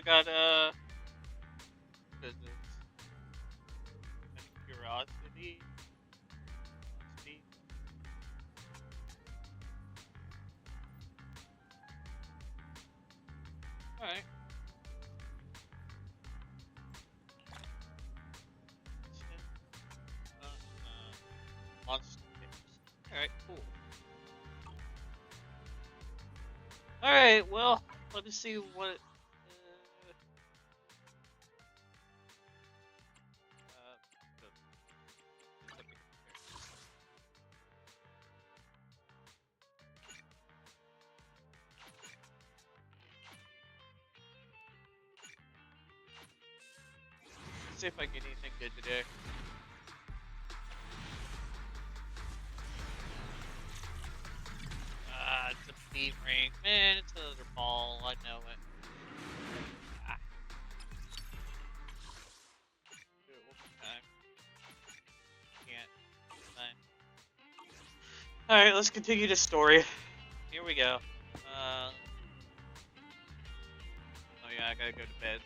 got what is it? Curiosity. Speed. All right. Monster. All right. Cool. All right. Well, let me see what. See if I get anything good today. It's a beat ring. Man, it's another ball. I know it. Ah. Do it one more time. Can't. Fine. Alright, let's continue the story. Here we go. Oh yeah, I gotta go to bed.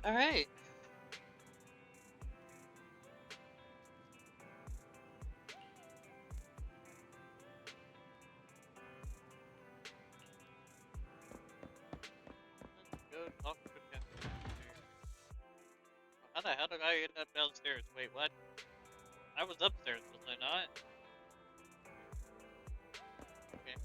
Alright. Let's go talk to the downstairs. How the hell did I end up downstairs? Wait, what? I was upstairs, was I not? Okay.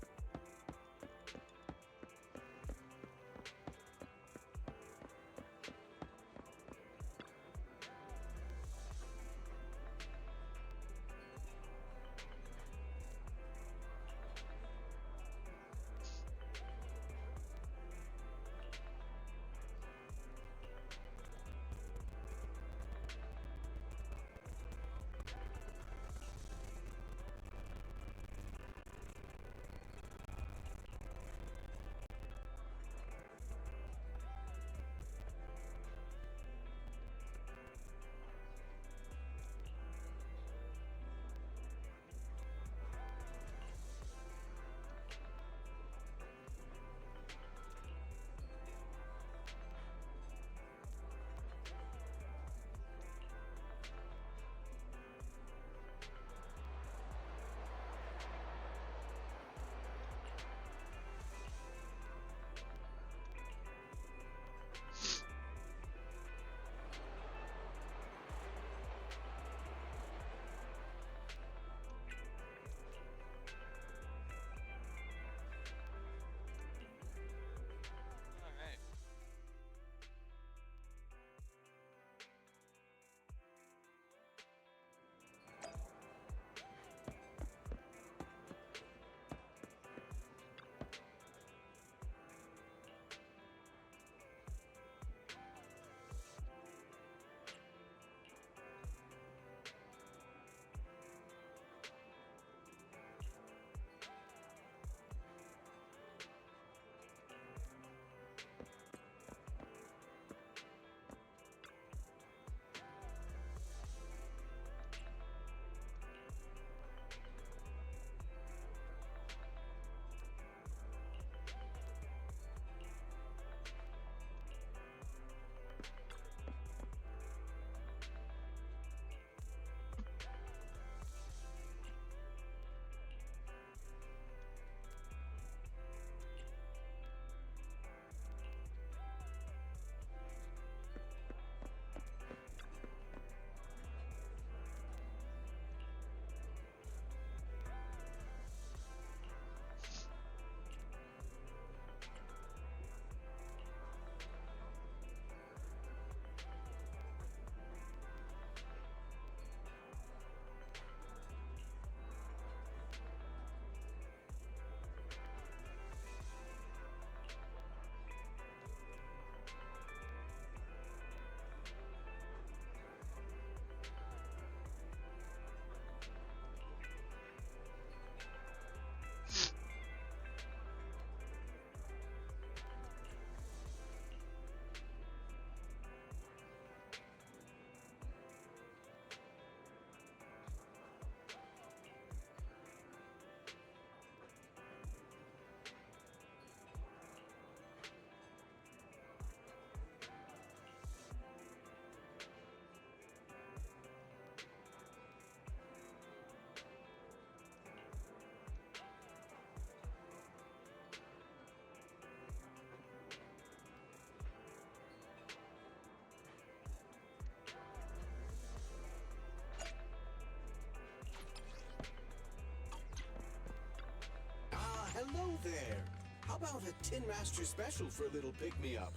about a Tin Master special for a little pick-me-up?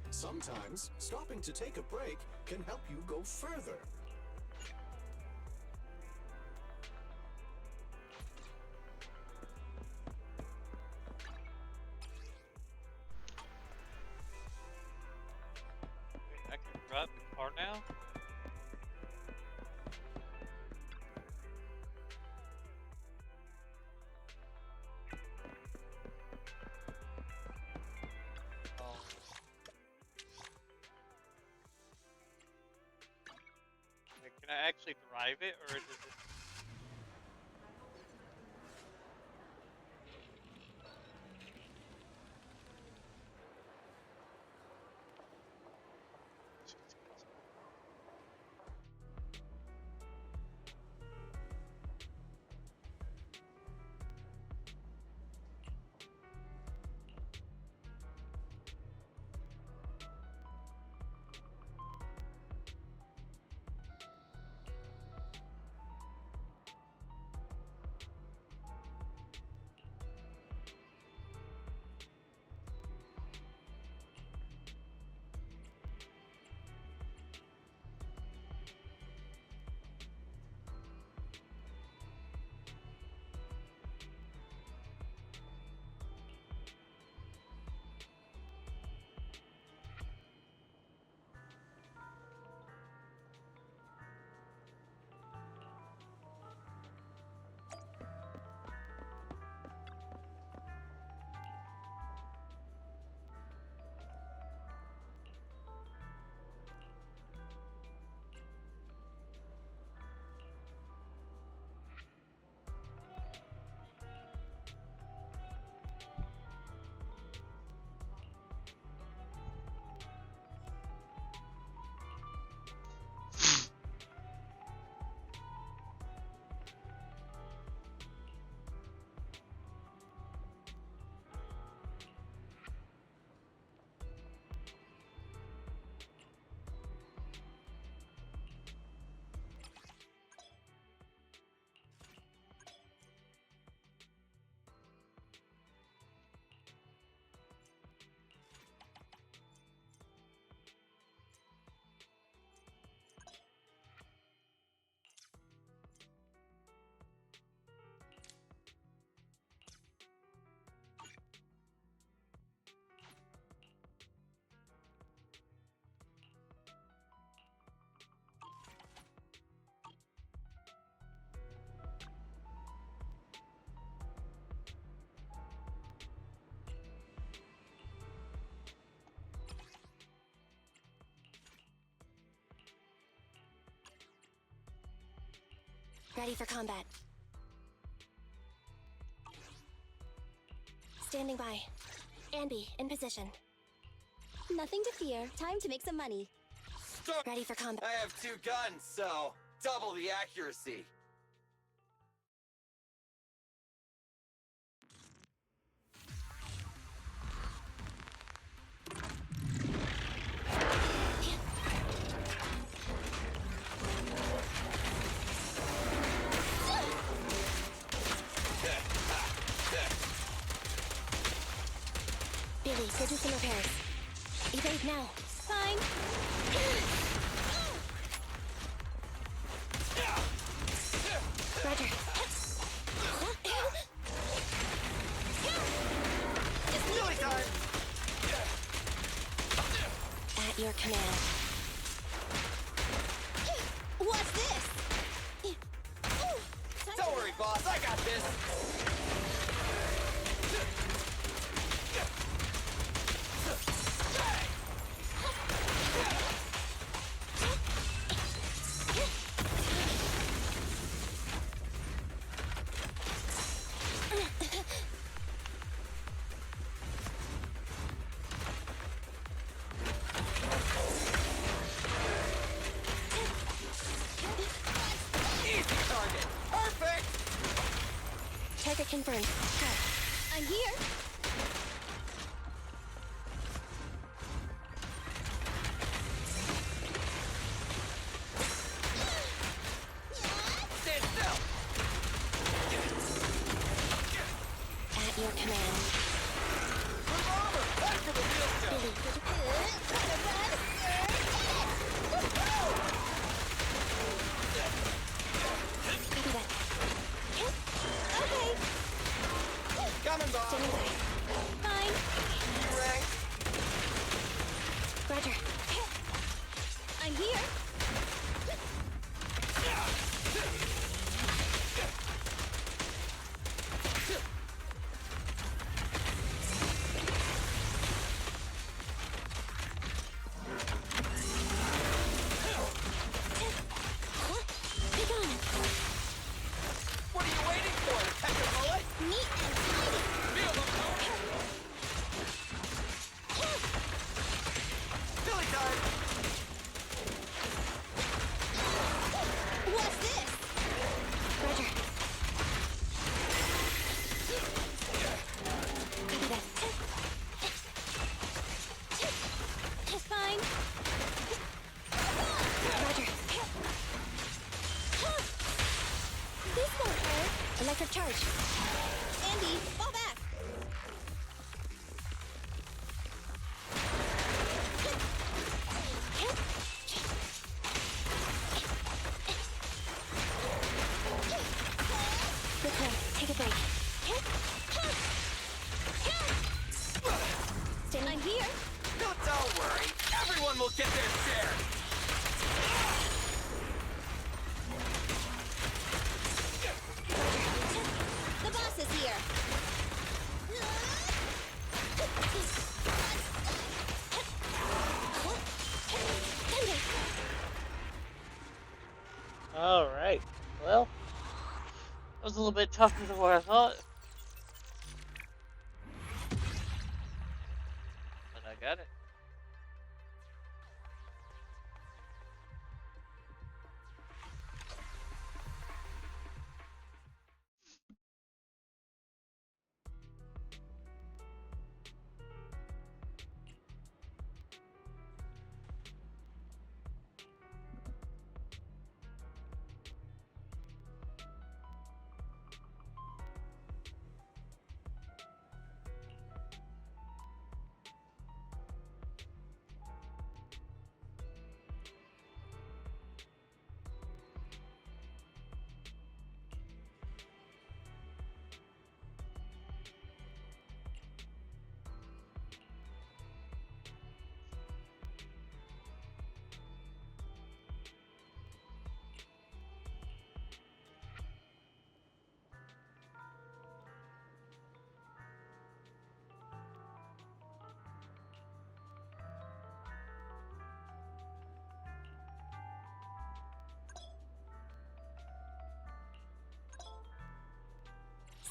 Sometimes, stopping to take a break can help you go further. Wait, I can drive the car now? Oh. Wait, can I actually drive it, or is it just... Ready for combat. Standing by. Anby, in position. Nothing to fear. Time to make some money. Stop! Ready for combat. I have 2 guns, so double the accuracy. Billy, go do some repairs. Evade now. Fine. Roger. It's nearly time! At your command. What's this? Don't worry, boss, I got this! Confirmed. Go. I'm here. Stand still! At your command. Revolver! Back for the real stuff! Gotta run. Copy that. Okay. Coming, Bob! Standing by. Fine. Rank. Roger. I'm here. Be gone. What are you waiting for? To catch a bullet? Neat and tidy. Feel the power! Silly time! What's this? Roger. Copy that. Fine. Roger. This won't hurt. Electric charge. Andy, fall back. Good call. Take a break. Standing here. Don't worry. Everyone will get their share. The boss is here. Alright, well, that was a little bit tougher than what I thought. But I got it.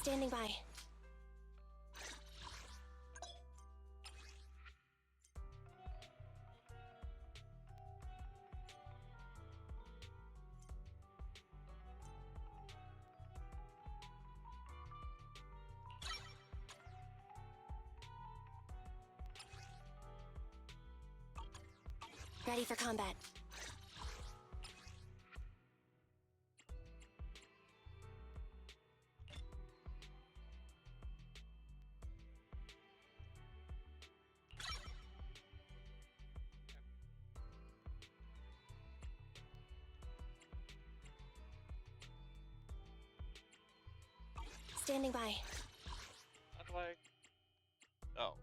Standing by. Ready for combat. Standing by. How do I... Oh.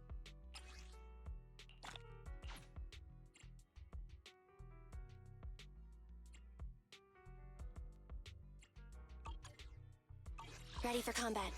Ready for combat.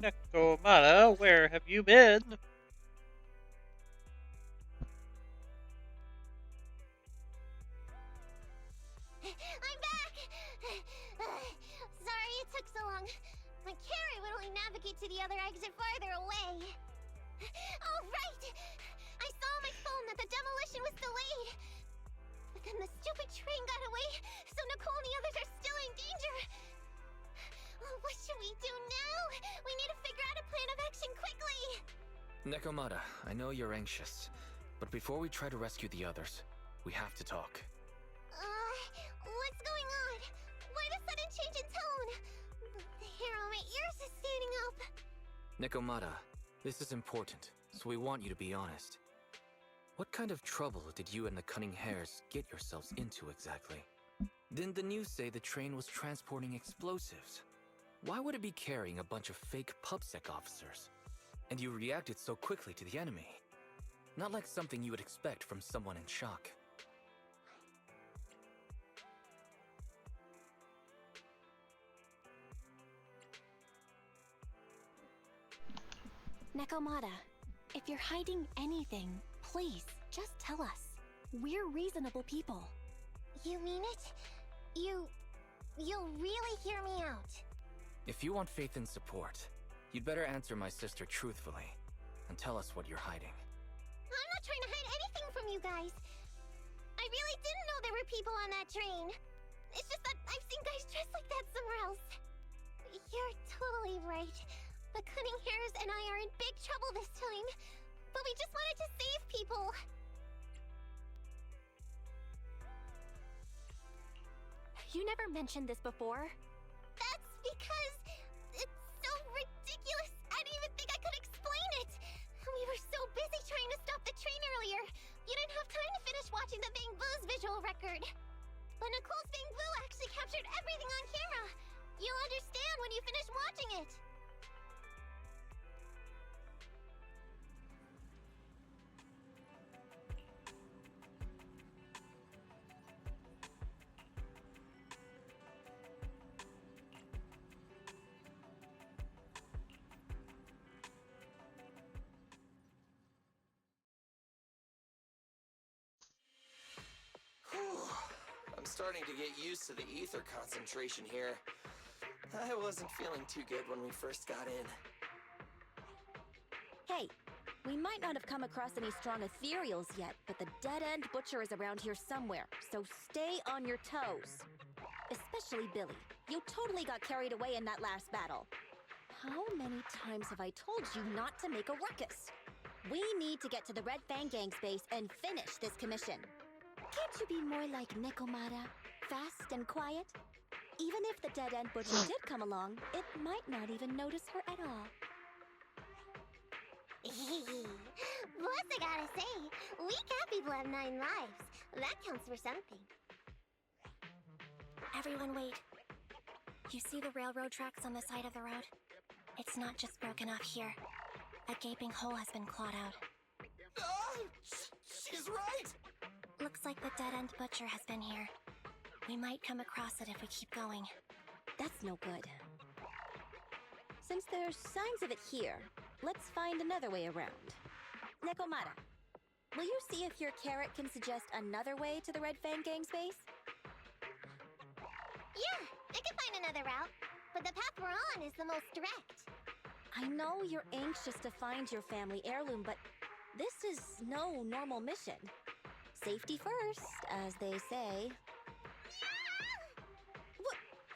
Nekomata, where have you been? I'm back! Sorry it took so long. My carrot would only navigate to the other exit farther away. Oh, right! I saw on my phone that the demolition was delayed. But then the stupid train got away, so Nicole and the others are still in danger. Oh, what should we do now? We need to figure out a plan of action quickly! Nekomata, I know you're anxious, but before we try to rescue the others, we have to talk. What's going on? Why the sudden change in tone? The hair on my ears is standing up. Nekomata, this is important, so we want you to be honest. What kind of trouble did you and the cunning hares get yourselves into exactly? Didn't the news say the train was transporting explosives? Why would it be carrying a bunch of fake PubSec officers? And you reacted so quickly to the enemy. Not like something you would expect from someone in shock. Nekomata, if you're hiding anything, please, just tell us. We're reasonable people. You mean it? You'll really hear me out. If you want faith and support, you'd better answer my sister truthfully and tell us what you're hiding. I'm not trying to hide anything from you guys. I really didn't know there were people on that train. It's just that I've seen guys dressed like that somewhere else. You're totally right. The cunning hares and I are in big trouble this time. But we just wanted to save people. You never mentioned this before? That's because it's so ridiculous. I didn't even think I could explain it. We were so busy trying to stop the train earlier. You didn't have time to finish watching the Bang Boo's visual record. But Nicole's Bang Boo actually captured everything on camera. You'll understand when you finish watching it. I'm starting to get used to the ether concentration here. I wasn't feeling too good when we first got in. Hey, we might not have come across any strong ethereals yet, but the dead-end butcher is around here somewhere, so stay on your toes. Especially Billy. You totally got carried away in that last battle. How many times have I told you not to make a ruckus? We need to get to the Red Fang Gang's base and finish this commission. Can't you be more like Nekomata? Fast and quiet? Even if the dead-end butcher did come along, it might not even notice her at all. Plus, I gotta say, we cat people have 9 lives. That counts for something. Everyone wait. You see the railroad tracks on the side of the road? It's not just broken off here. A gaping hole has been clawed out. Oh, she's right! Looks like the dead-end butcher has been here. We might come across it if we keep going. That's no good. Since there's signs of it here, let's find another way around. Nekomata, will you see if your carrot can suggest another way to the Red Fang Gang's base? Yeah, I can find another route. But the path we're on is the most direct. I know you're anxious to find your family heirloom, but this is no normal mission. Safety first, as they say.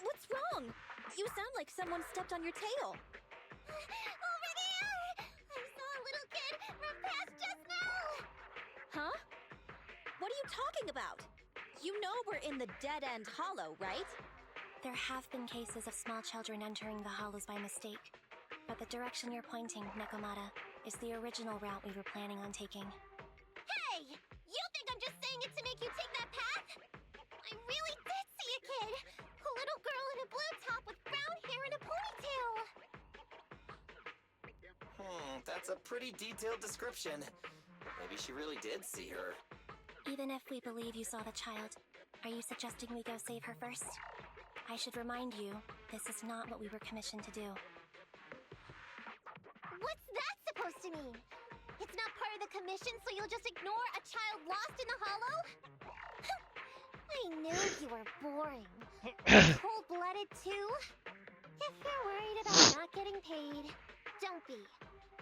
What's wrong? You sound like someone stepped on your tail. Over there! I saw a little kid run past just now! Huh? What are you talking about? You know we're in the dead-end hollow, right? There have been cases of small children entering the hollows by mistake. But the direction you're pointing, Nekomata, is the original route we were planning on taking. Hey! You think I'm just saying it to make you take that path? I really did see a kid! A little girl in a blue top with brown hair and a ponytail! That's a pretty detailed description. Maybe she really did see her. Even if we believe you saw the child, are you suggesting we go save her first? I should remind you, this is not what we were commissioned to do. supposed to mean? It's not part of the commission, so you'll just ignore a child lost in the hollow? I knew you were boring. Cold-blooded, too? If you're worried about not getting paid, don't be.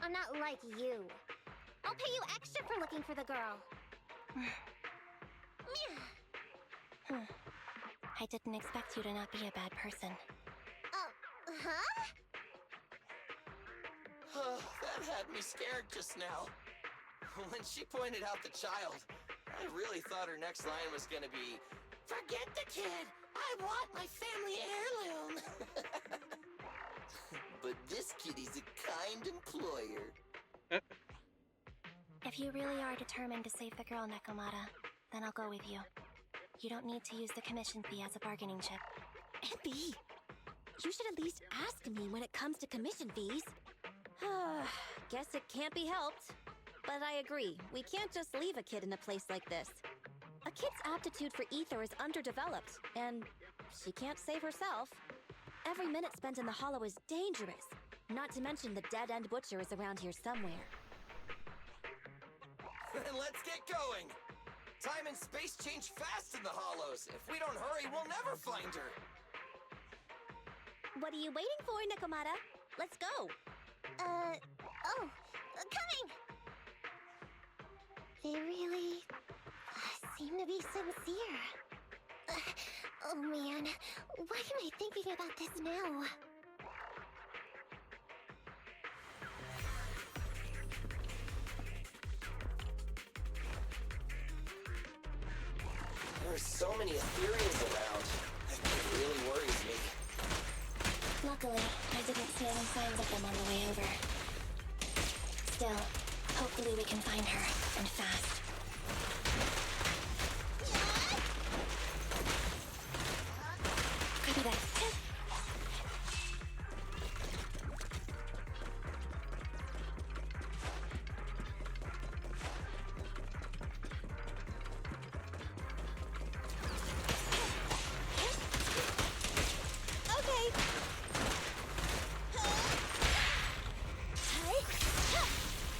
I'm not like you. I'll pay you extra for looking for the girl. I didn't expect you to not be a bad person. Huh? Oh, that had me scared just now. When she pointed out the child, I really thought her next line was gonna be, "Forget the kid! I want my family heirloom!" But this kitty's a kind employer. If you really are determined to save the girl, Nekomata, then I'll go with you. You don't need to use the commission fee as a bargaining chip. Abby, you should at least ask me when it comes to commission fees. Guess it can't be helped. But I agree, we can't just leave a kid in a place like this. A kid's aptitude for ether is underdeveloped, and she can't save herself. Every minute spent in the hollow is dangerous. Not to mention the dead-end butcher is around here somewhere. Then let's get going! Time and space change fast in the hollows. If we don't hurry, we'll never find her. What are you waiting for, Nekomata? Let's go! Coming! They really seem to be sincere. Oh man, why am I thinking about this now? There's so many Ethereals around. It really worries me. Luckily, I didn't see any signs of them on the way over. Still, hopefully we can find her, and fast. Copy that.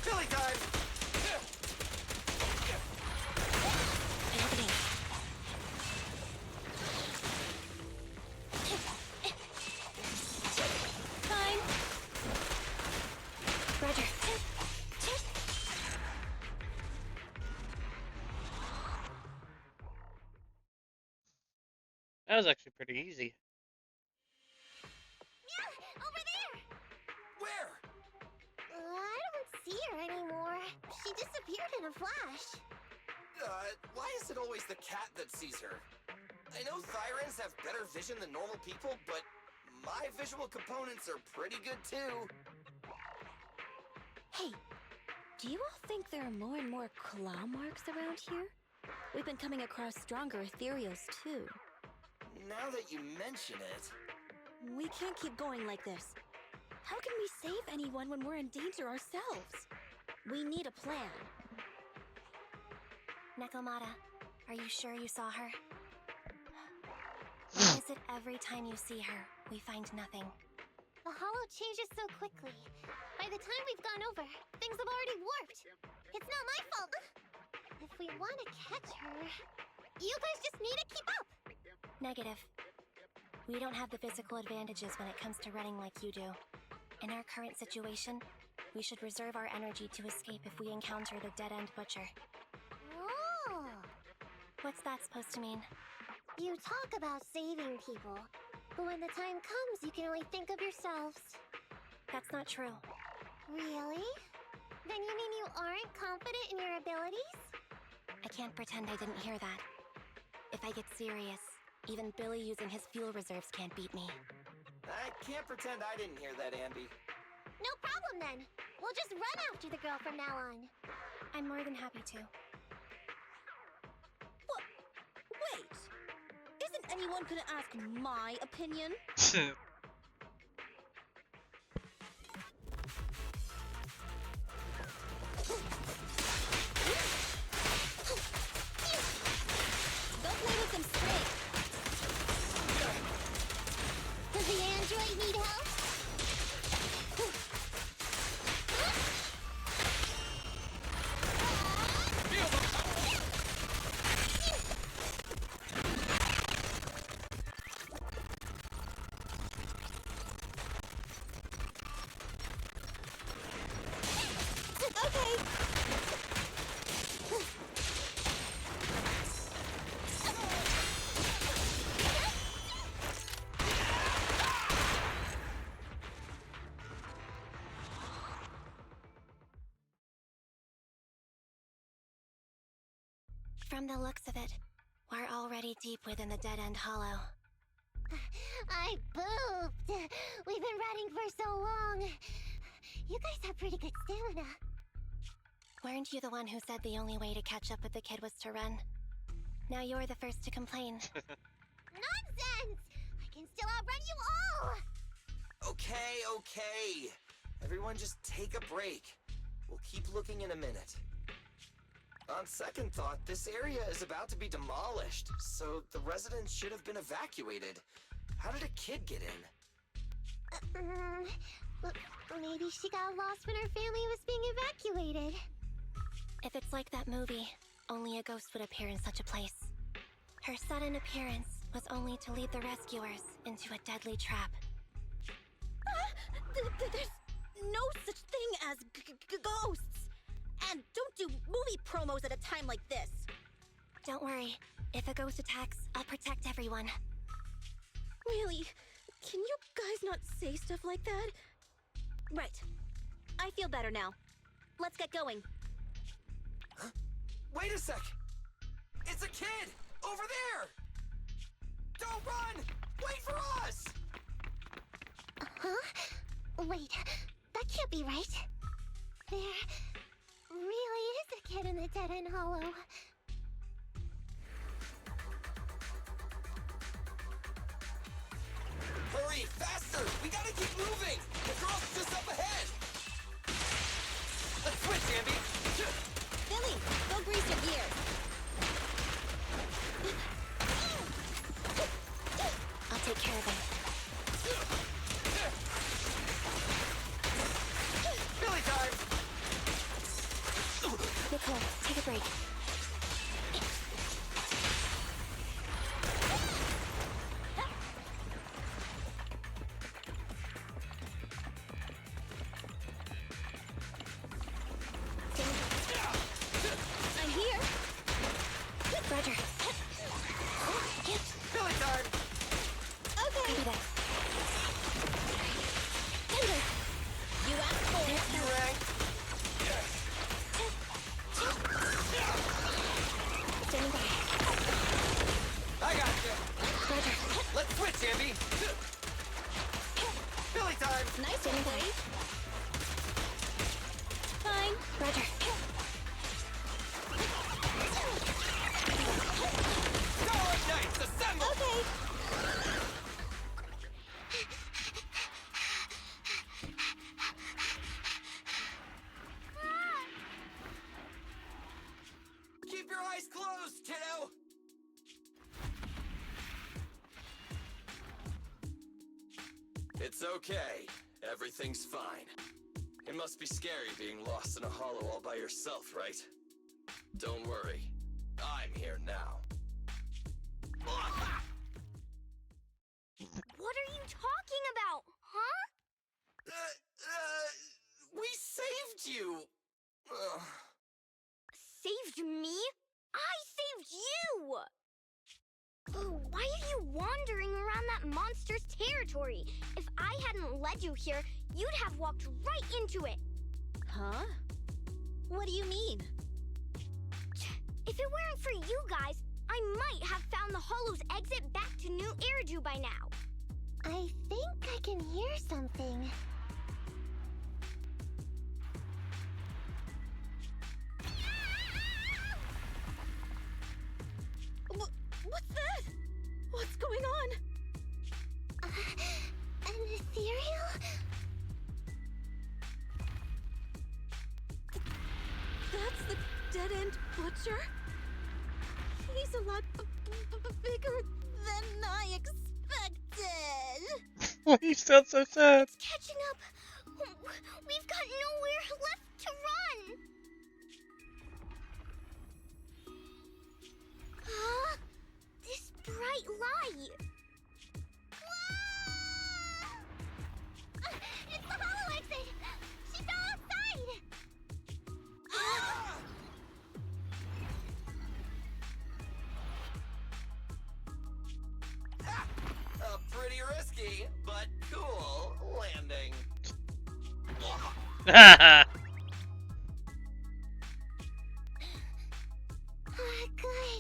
Billy time! Fine. Roger. That was actually pretty easy. Yeah, over there! Where? I don't see her anymore. She disappeared in a flash. Why is it always the cat that sees her? I know Thyrans have better vision than normal people, but my visual components are pretty good too. Hey, do you all think there are more and more claw marks around here? We've been coming across stronger ethereals too. Now that you mention it... We can't keep going like this. How can we save anyone when we're in danger ourselves? We need a plan. Nekomata, are you sure you saw her? Why is it every time you see her, we find nothing? The hollow changes so quickly. By the time we've gone over, things have already warped. It's not my fault. If we want to catch her, you guys just need to keep up. Negative. We don't have the physical advantages when it comes to running like you do. In our current situation, we should reserve our energy to escape if we encounter the dead-end butcher. Oh! What's that supposed to mean? You talk about saving people, but when the time comes, you can only think of yourselves. That's not true. Really? Then you mean you aren't confident in your abilities? I can't pretend I didn't hear that. If I get serious, even Billy using his fuel reserves can't beat me. I can't pretend I didn't hear that, Ambi. No problem then. We'll just run after the girl from now on. I'm more than happy to. What? Wait! Isn't anyone gonna ask my opinion? Go play with some string. Does the android need help? From the looks of it, we're already deep within the dead-end hollow. I pooped! We've been running for so long. You guys have pretty good stamina. Weren't you the one who said the only way to catch up with the kid was to run? Now you're the first to complain. Nonsense! I can still outrun you all! Okay. Everyone just take a break. We'll keep looking in a minute. On second thought, this area is about to be demolished, so the residents should have been evacuated. How did a kid get in? Maybe she got lost when her family was being evacuated. If it's like that movie, only a ghost would appear in such a place. Her sudden appearance was only to lead the rescuers into a deadly trap. There's no such thing as ghosts! And don't do movie promos at a time like this! Don't worry. If a ghost attacks, I'll protect everyone. Really? Can you guys not say stuff like that? Right. I feel better now. Let's get going. Huh? Wait a sec! It's a kid! Over there! Don't run! Wait for us! Huh? Wait, that can't be right. There really is a kid in the dead-end hollow. Hurry, faster! We gotta keep moving! The girl's just up ahead! Let's switch, Ambi! Billy, go grease your gears. I'll take care of it. Billy time! Nicole, take a break. I'm here. Roger. Billy time! Okay. Copy that. Tender. You asked for it. You rang? Standing by. I got you! Roger. Let's switch, Ambi! Billy time! Nice one, buddy. Fine. Roger. Starlight Knights, assemble! Okay. Keep your eyes closed, kiddo! It's okay. Everything's fine. It must be scary being lost in a hollow all by yourself, right? Don't worry. I'm here now. What are you talking about, huh? We saved you! Saved me? I saved you! Oh, why are you wandering around that monster's territory? If I hadn't led you here, you'd have walked right into it. Huh? What do you mean? If it weren't for you guys, I might have found the Hollow's exit back to New Eridu by now. I think I can hear something. What's that? What's going on? An ethereal? That's the dead-end butcher? He's a lot bigger than I expected. You sound so sad. It's catching up. We've got nowhere left to run. Huh? This bright light. Whoa! It's the hollow exit. She's all outside. Pretty risky, but cool landing. Good.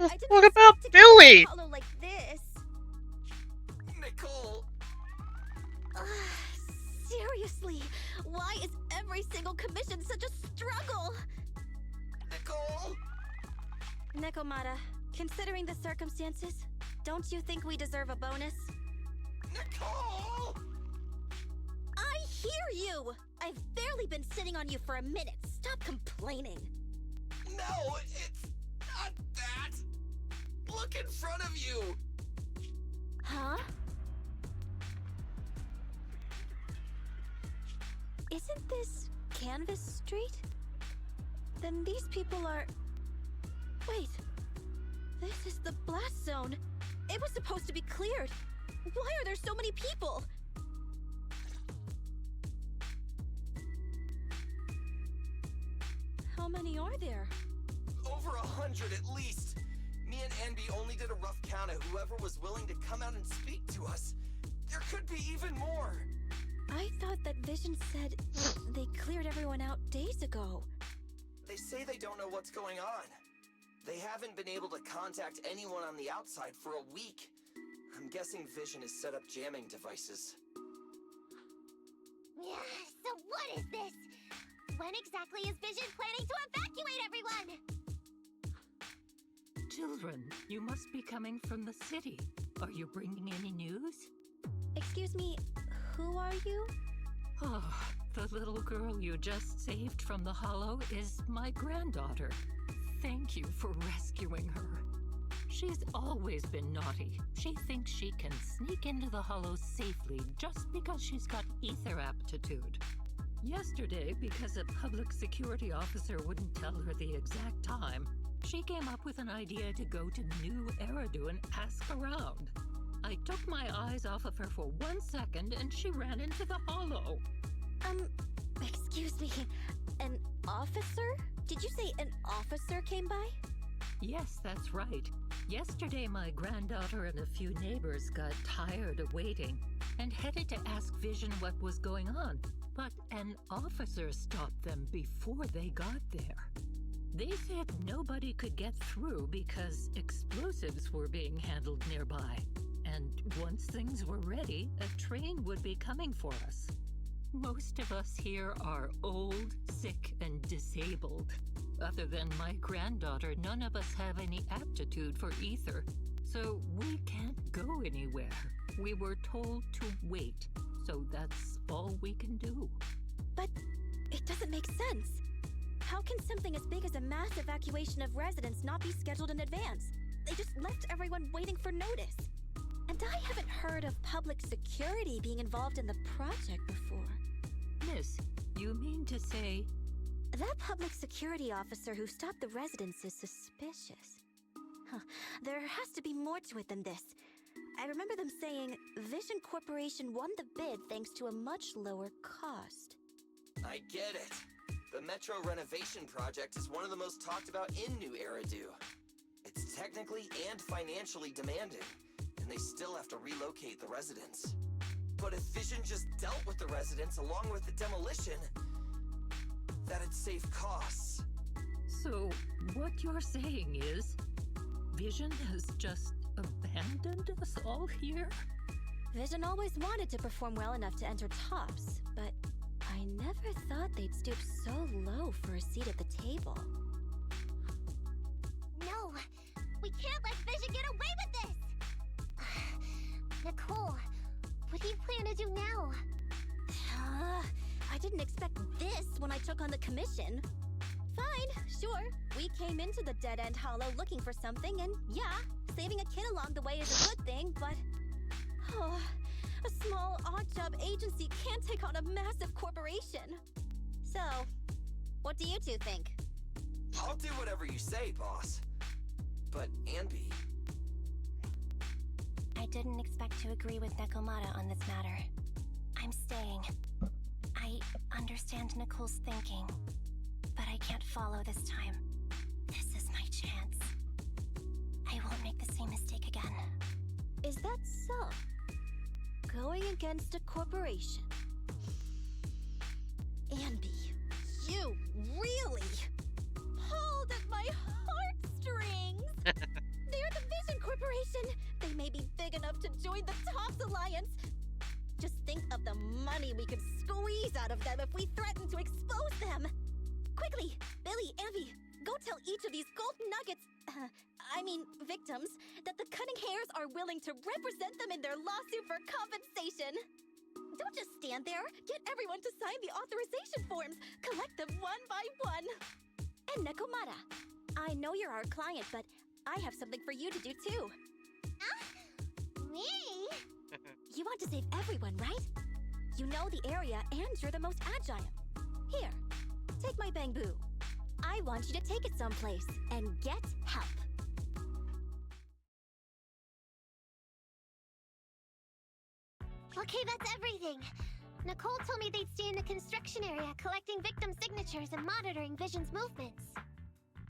the I didn't fuck expect about to get into Billy? the hollow like this. Nicole, Ugh, seriously, why is every single commission such a struggle? Nicole! Nekomata, considering the circumstances, don't you think we deserve a bonus? Nicole! I hear you! I've barely been sitting on you for a minute. Stop complaining. No, it's not that. Look in front of you. Huh? Isn't this Canvas Street? Then these people are... Wait. This is the blast zone. It was supposed to be cleared. Why are there so many people? How many are there? Over 100 at least. Me and Anby only did a rough count of whoever was willing to come out and speak to us. There could be even more. I thought that Vision said they cleared everyone out days ago. They say they don't know what's going on. They haven't been able to contact anyone on the outside for a week. I'm guessing Vision has set up jamming devices. Yeah, so what is this? When exactly is Vision planning to evacuate everyone? Children, you must be coming from the city. Are you bringing any news? Excuse me, who are you? Oh, the little girl you just saved from the hollow is my granddaughter. Thank you for rescuing her. She's always been naughty. She thinks she can sneak into the hollow safely just because she's got ether aptitude. Yesterday, because a public security officer wouldn't tell her the exact time, she came up with an idea to go to New Eridu and ask around. I took my eyes off of her for 1 second and she ran into the hollow. Excuse me, an officer? Did you say an officer came by? Yes, that's right. Yesterday, my granddaughter and a few neighbors got tired of waiting and headed to ask Vision what was going on. But an officer stopped them before they got there. They said nobody could get through because explosives were being handled nearby. And once things were ready, a train would be coming for us. Most of us here are old, sick, and disabled. Other than my granddaughter, none of us have any aptitude for ether, so we can't go anywhere. We were told to wait, so that's all we can do. But it doesn't make sense. How can something as big as a mass evacuation of residents not be scheduled in advance? They just left everyone waiting for notice. And I haven't heard of public security being involved in the project before. Miss, you mean to say... That public security officer who stopped the residents is suspicious. Huh. There has to be more to it than this. I remember them saying Vision Corporation won the bid thanks to a much lower cost. I get it. The Metro renovation project is one of the most talked about in New Eridu. It's technically and financially demanding, and they still have to relocate the residents. But if Vision just dealt with the residents along with the demolition, that'd save costs. So, what you're saying is, Vision has just abandoned us all here? Vision always wanted to perform well enough to enter tops, but I never thought they'd stoop so low for a seat at the table. No, we can't let Vision get away with this! Nicole, what do you plan to do now? I didn't expect this when I took on the commission. Fine, sure. We came into the dead-end hollow looking for something, and yeah, saving a kid along the way is a good thing, but... a small, odd-job agency can't take on a massive corporation. So, what do you two think? I'll do whatever you say, boss. But, Anby... I didn't expect to agree with Nekomata on this matter. I'm staying. I understand Nicole's thinking, but I can't follow this time. This is my chance. I won't make the same mistake again. Is that so? Going against a corporation? Anby, you really pulled at my heartstrings! big enough to join the Tops Alliance. Just think of the money we could squeeze out of them if we threatened to expose them. Quickly, Billy, Ambi, go tell each of these gold nuggets, victims, that the Cunning Hares are willing to represent them in their lawsuit for compensation. Don't just stand there. Get everyone to sign the authorization forms. Collect them one by one. And Nekomata, I know you're our client, but I have something for you to do too. Me? You want to save everyone, right? You know the area and you're the most agile. Here, take my bamboo. I want you to take it someplace and get help. Okay, that's everything. Nicole told me they'd stay in the construction area, collecting victim signatures and monitoring Vision's movements.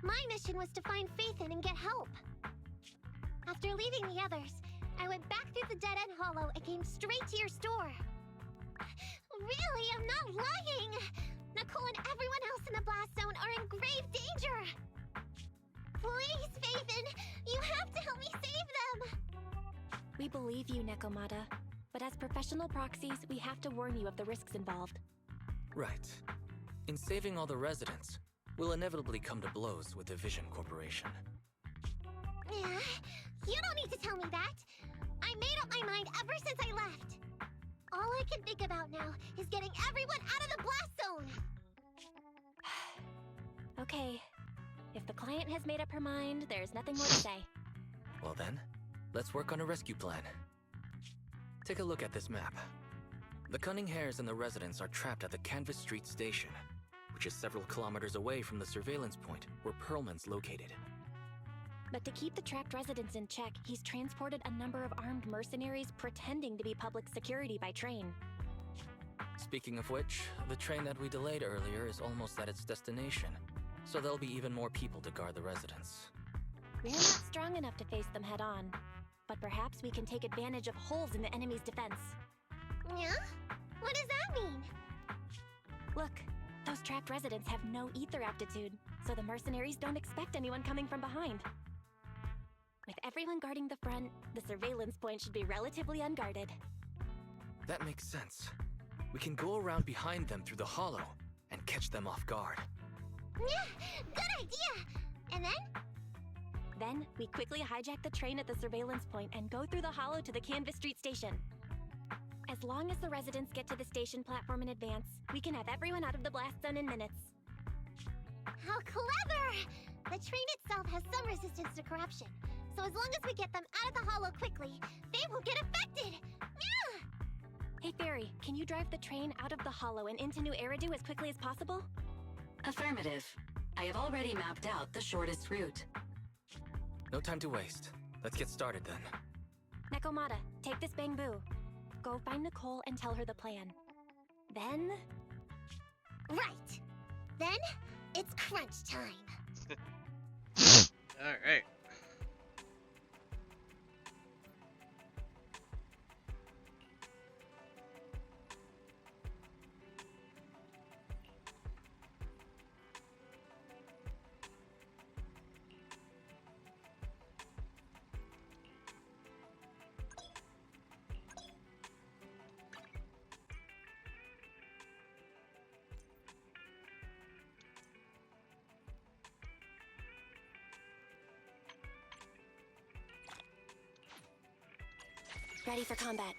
My mission was to find Faithin and get help. After leaving the others, I went back through the dead-end hollow and came straight to your store. Really, I'm not lying! Nicole and everyone else in the blast zone are in grave danger! Please, Faithin, you have to help me save them! We believe you, Nekomata. But as professional proxies, we have to warn you of the risks involved. Right. In saving all the residents, we'll inevitably come to blows with the Vision Corporation. Yeah, you don't need to tell me that. I made up my mind ever since I left. All I can think about now is getting everyone out of the blast zone! Okay. If the client has made up her mind, there's nothing more to say. Well then, let's work on a rescue plan. Take a look at this map. The Cunning Hares and the residents are trapped at the Canvas Street station, which is several kilometers away from the surveillance point where Pearlman's located. But to keep the trapped residents in check, he's transported a number of armed mercenaries pretending to be public security by train. Speaking of which, the train that we delayed earlier is almost at its destination, so there'll be even more people to guard the residents. We're not strong enough to face them head on, but perhaps we can take advantage of holes in the enemy's defense. Yeah? What does that mean? Look, those trapped residents have no ether aptitude, so the mercenaries don't expect anyone coming from behind. With everyone guarding the front, the surveillance point should be relatively unguarded. That makes sense. We can go around behind them through the hollow and catch them off guard. Yeah, good idea! And then? Then, we quickly hijack the train at the surveillance point and go through the hollow to the Canvas Street station. As long as the residents get to the station platform in advance, we can have everyone out of the blast zone in minutes. How clever! The train itself has some resistance to corruption, so as long as we get them out of the hollow quickly, they won't get affected! Yeah! Hey Fairy, can you drive the train out of the hollow and into New Eridu as quickly as possible? Affirmative. I have already mapped out the shortest route. No time to waste. Let's get started then. Nekomata, take this bamboo. Go find Nicole and tell her the plan. Then... Right! Then, it's crunch time! Alright. Ready for combat.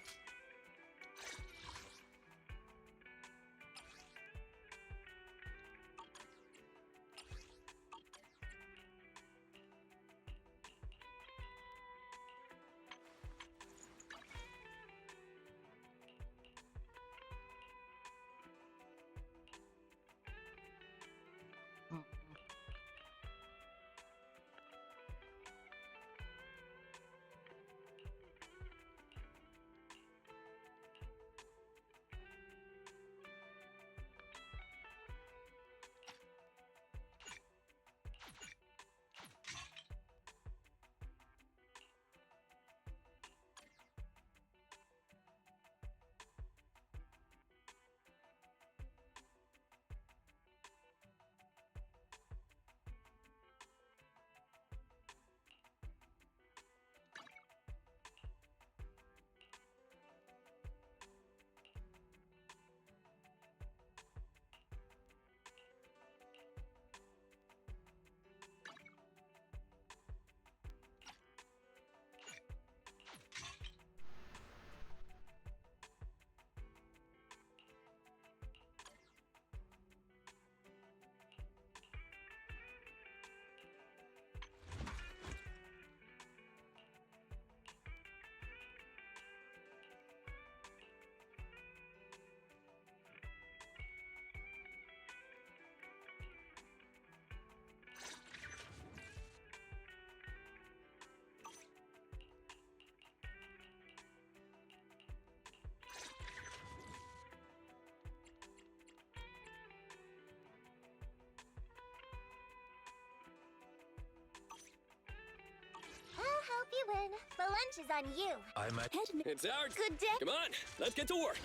Quinn. The lunch is on you. I'm at... It's ours. Good day. Come on, let's get to work.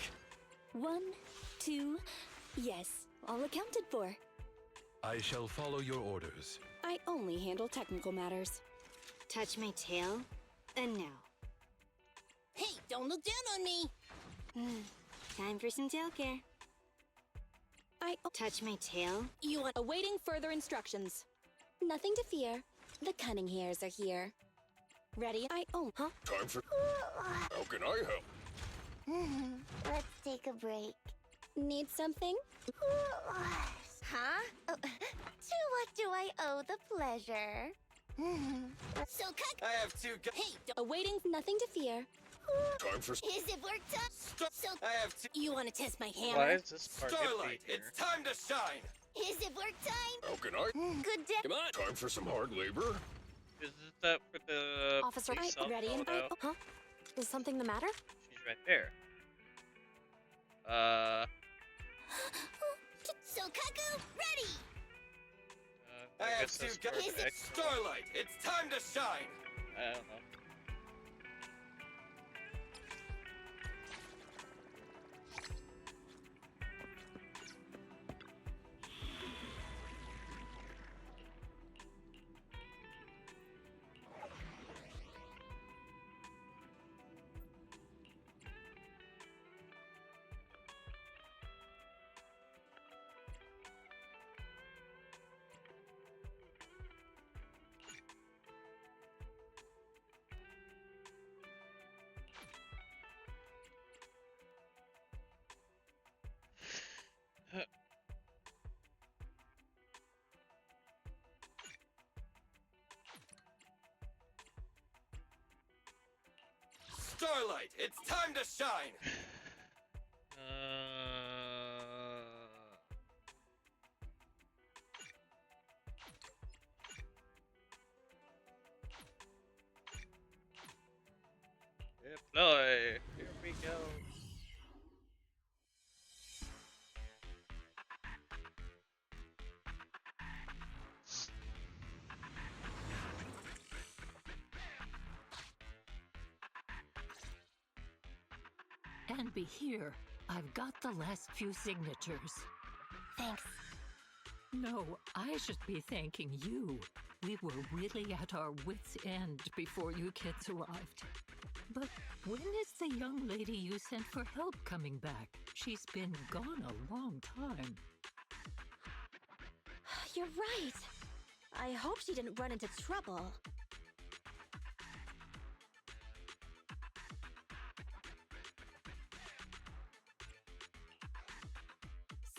1, 2, yes, all accounted for. I shall follow your orders. I only handle technical matters. Touch my tail? No. Hey, don't look down on me! Time for some tail care. Touch my tail? You want awaiting further instructions. Nothing to fear. The cunning hairs are here. Ready? Huh? Time for... How can I help? Let's take a break. Need something? Huh? To what do I owe the pleasure? So I have two Hey, awaiting nothing to fear. Time for... Is it work time? So I have two... you want to test my Why hammer? is this part Starlight, empty here? it's time to shine. Is it work time? How can I... Good day. Come on. Time for some hard labor. Is it that for the Officer, police ready and photo? huh? Is something the matter? She's right there. So Kaku, ready. I have guess two that's guys. perfect. Starlight, it's time to shine. I don't know. Starlight, it's time to shine. Deploy. Here we go. And be here. I've got the last few signatures. Thanks. No, I should be thanking you. We were really at our wits' end before you kids arrived. But when is the young lady you sent for help coming back? She's been gone a long time. You're right. I hope she didn't run into trouble.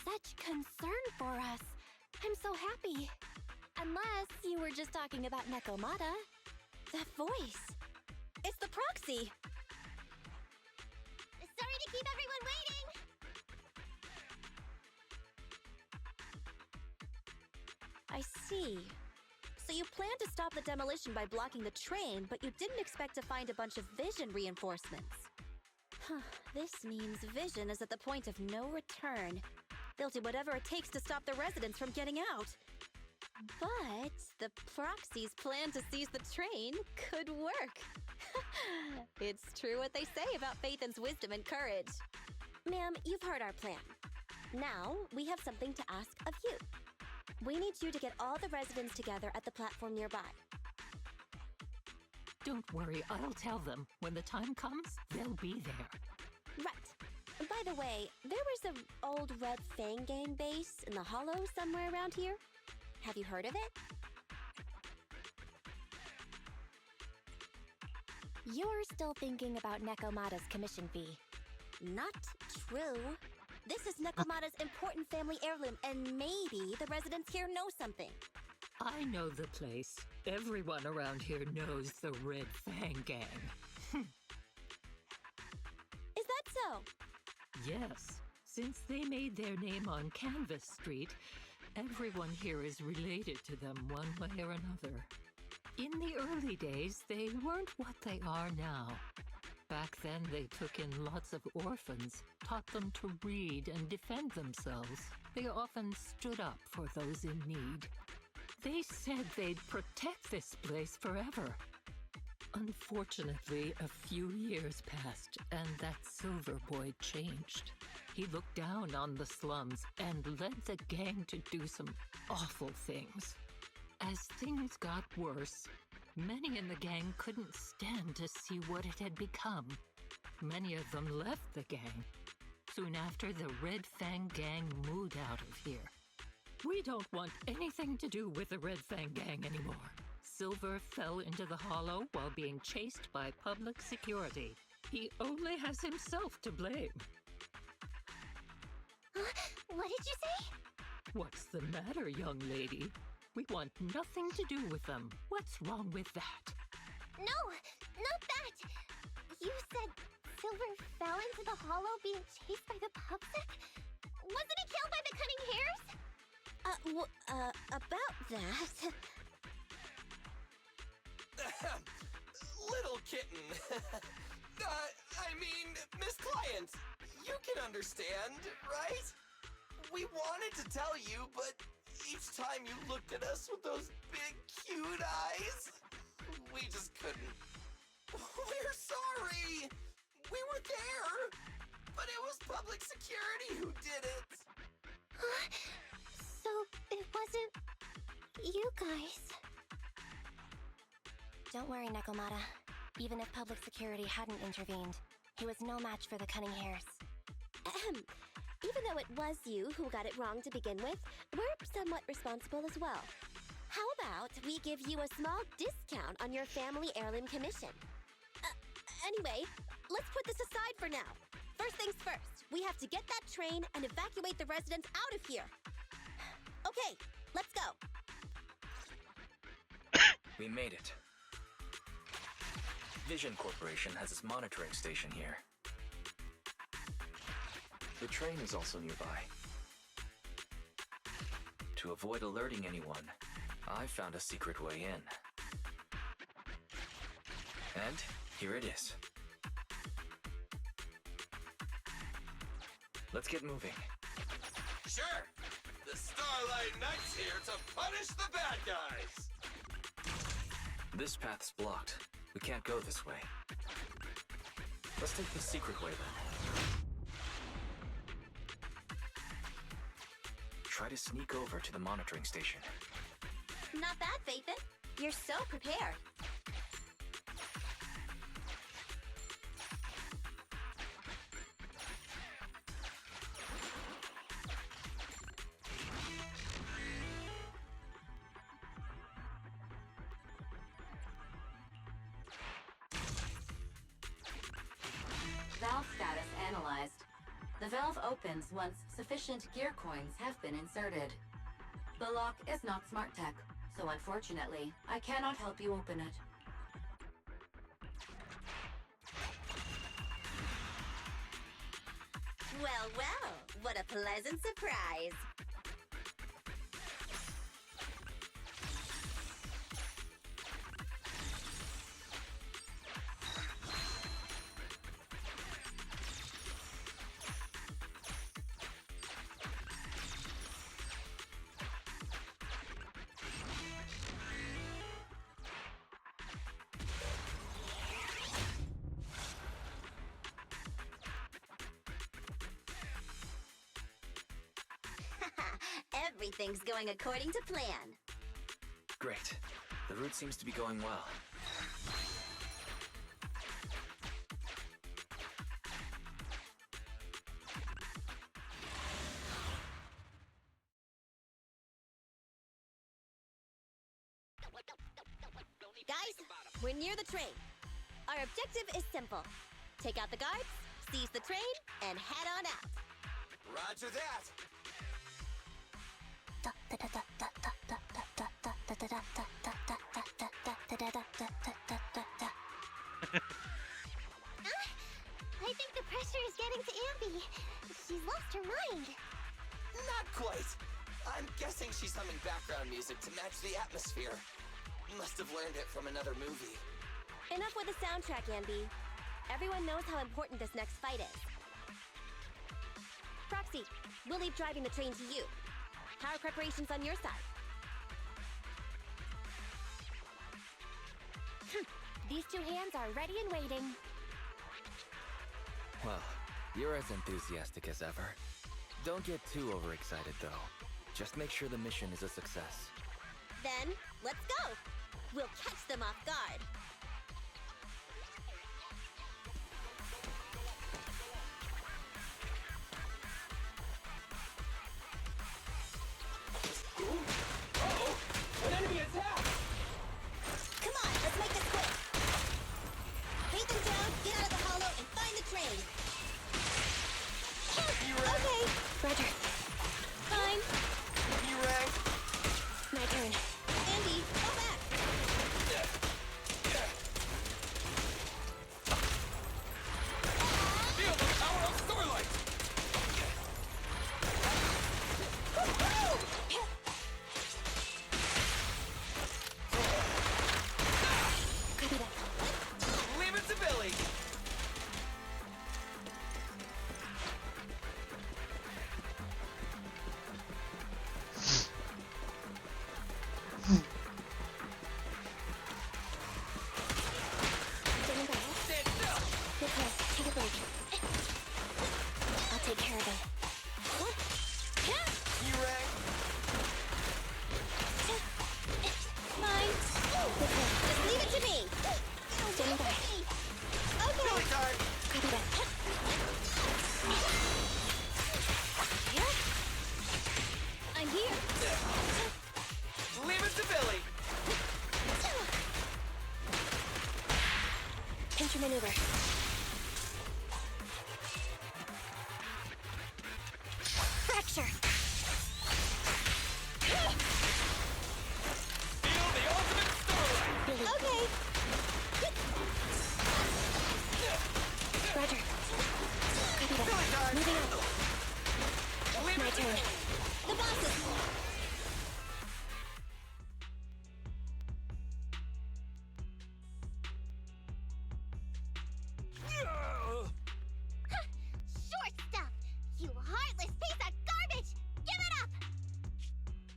Such concern for us. I'm so happy. Unless you were just talking about Nekomata. That voice. It's the proxy. Sorry to keep everyone waiting. I see. So you planned to stop the demolition by blocking the train, but you didn't expect to find a bunch of vision reinforcements. Huh, this means Vision is at the point of no return. They'll do whatever it takes to stop the residents from getting out. But the Proxy's plan to seize the train could work. It's true what they say about Phaethon's wisdom and courage. Ma'am, you've heard our plan. Now, we have something to ask of you. We need you to get all the residents together at the platform nearby. Don't worry, I'll tell them. When the time comes, they'll be there. Right. By the way, there was an old Red Fang Gang base in the Hollow somewhere around here. Have you heard of it? You're still thinking about Nekomata's commission fee. Not true. This is Nekomata's important family heirloom, and maybe the residents here know something. I know the place. Everyone around here knows the Red Fang Gang. Is that so? Yes, since they made their name on Canvas Street, everyone here is related to them one way or another. In the early days, they weren't what they are now. Back then, they took in lots of orphans, taught them to read and defend themselves. They often stood up for those in need. They said they'd protect this place forever. Unfortunately, a few years passed, and that Silver Boy changed. He looked down on the slums and led the gang to do some awful things. As things got worse, many in the gang couldn't stand to see what it had become. Many of them left the gang. Soon after, the Red Fang Gang moved out of here. We don't want anything to do with the Red Fang Gang anymore. Silver fell into the hollow while being chased by public security. He only has himself to blame. What did you say? What's the matter, young lady? We want nothing to do with them. What's wrong with that? No, not that. You said Silver fell into the hollow being chased by the PubSec? Wasn't he killed by the Cunning Hares? About that. Little kitten. I mean, Miss Client, you can understand, right? We wanted to tell you, but each time you looked at us with those big, cute eyes, we just couldn't. We're sorry. We were there, but it was public security who did it. So it wasn't you guys. Don't worry, Nekomata. Even if public security hadn't intervened, he was no match for the Cunning Hares. Even though it was you who got it wrong to begin with, we're somewhat responsible as well. How about we give you a small discount on your family heirloom commission? Anyway, let's put this aside for now. First things first, we have to get that train and evacuate the residents out of here. Okay, let's go. We made it. Vision Corporation has its monitoring station here. The train is also nearby. To avoid alerting anyone, I found a secret way in. And here it is. Let's get moving. Sure. The Starlight Knight's here to punish the bad guys. This path's blocked. We can't go this way. Let's take the secret way then. Try to sneak over to the monitoring station. Not bad, Phaethon. You're so prepared. Valve status analyzed. The valve opens once sufficient gear coins have been inserted. The lock is not smart tech, so unfortunately, I cannot help you open it. Well, well, what a pleasant surprise. Everything's going according to plan. Great. The route seems to be going well. Guys, we're near the train. Our objective is simple. Take out the guards, seize the train, and head on out. Roger that. I think the pressure is getting to Ambi. She's lost her mind. Not quite. I'm guessing she's humming background music to match the atmosphere. Must have learned it from another movie. Enough with the soundtrack, Ambi. Everyone knows how important this next fight is. Proxy, we'll leave driving the train to you. How are preparations on your side? These two hands are ready and waiting. Well, you're as enthusiastic as ever. Don't get too overexcited, though. Just make sure the mission is a success. Then, let's go! We'll catch them off guard. An enemy attack! Come on, let's make this quick. Beat them down, get out of the hollow, and find the train. Okay, Roger. Fine. B-Rank. My turn. Andy, go back. Feel the power of Starlight! Copy that. Leave it to Billy! Standing by. Stand still! Good call. Take a break. I'll take care of him. What? Yeah. B-Rank. Mine. Good call. Just leave it to me. Standing by. Okay. Billy time! Copy that. Yeah. I'm here. Leave it to Billy! Pincher maneuver. Fracture. Feel the ultimate Starlight! Billy. Okay. Roger. Copy that. Billy time! Moving on. Leave My it to turn. The bosses. Short stuff! You heartless piece of garbage! Give it up!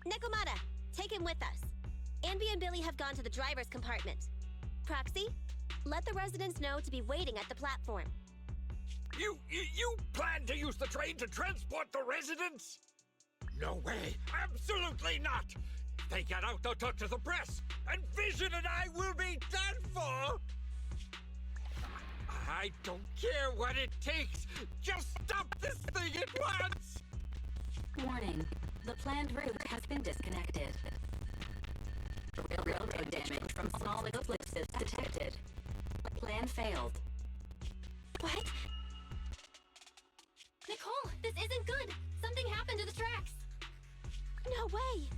Nekomata, take him with us. Anby and Billy have gone to the driver's compartment. Proxy, let the residents know to be waiting at the platform. You plan to use the train to transport the residents? No way! Absolutely not! If they get out, they'll talk to the press, and Vision and I will be done for! I don't care what it takes! Just stop this thing at once! Warning. The planned route has been disconnected. Railroad damage from small eclipses detected. Plan failed. What? Nicole, this isn't good! Something happened to the tracks! No way!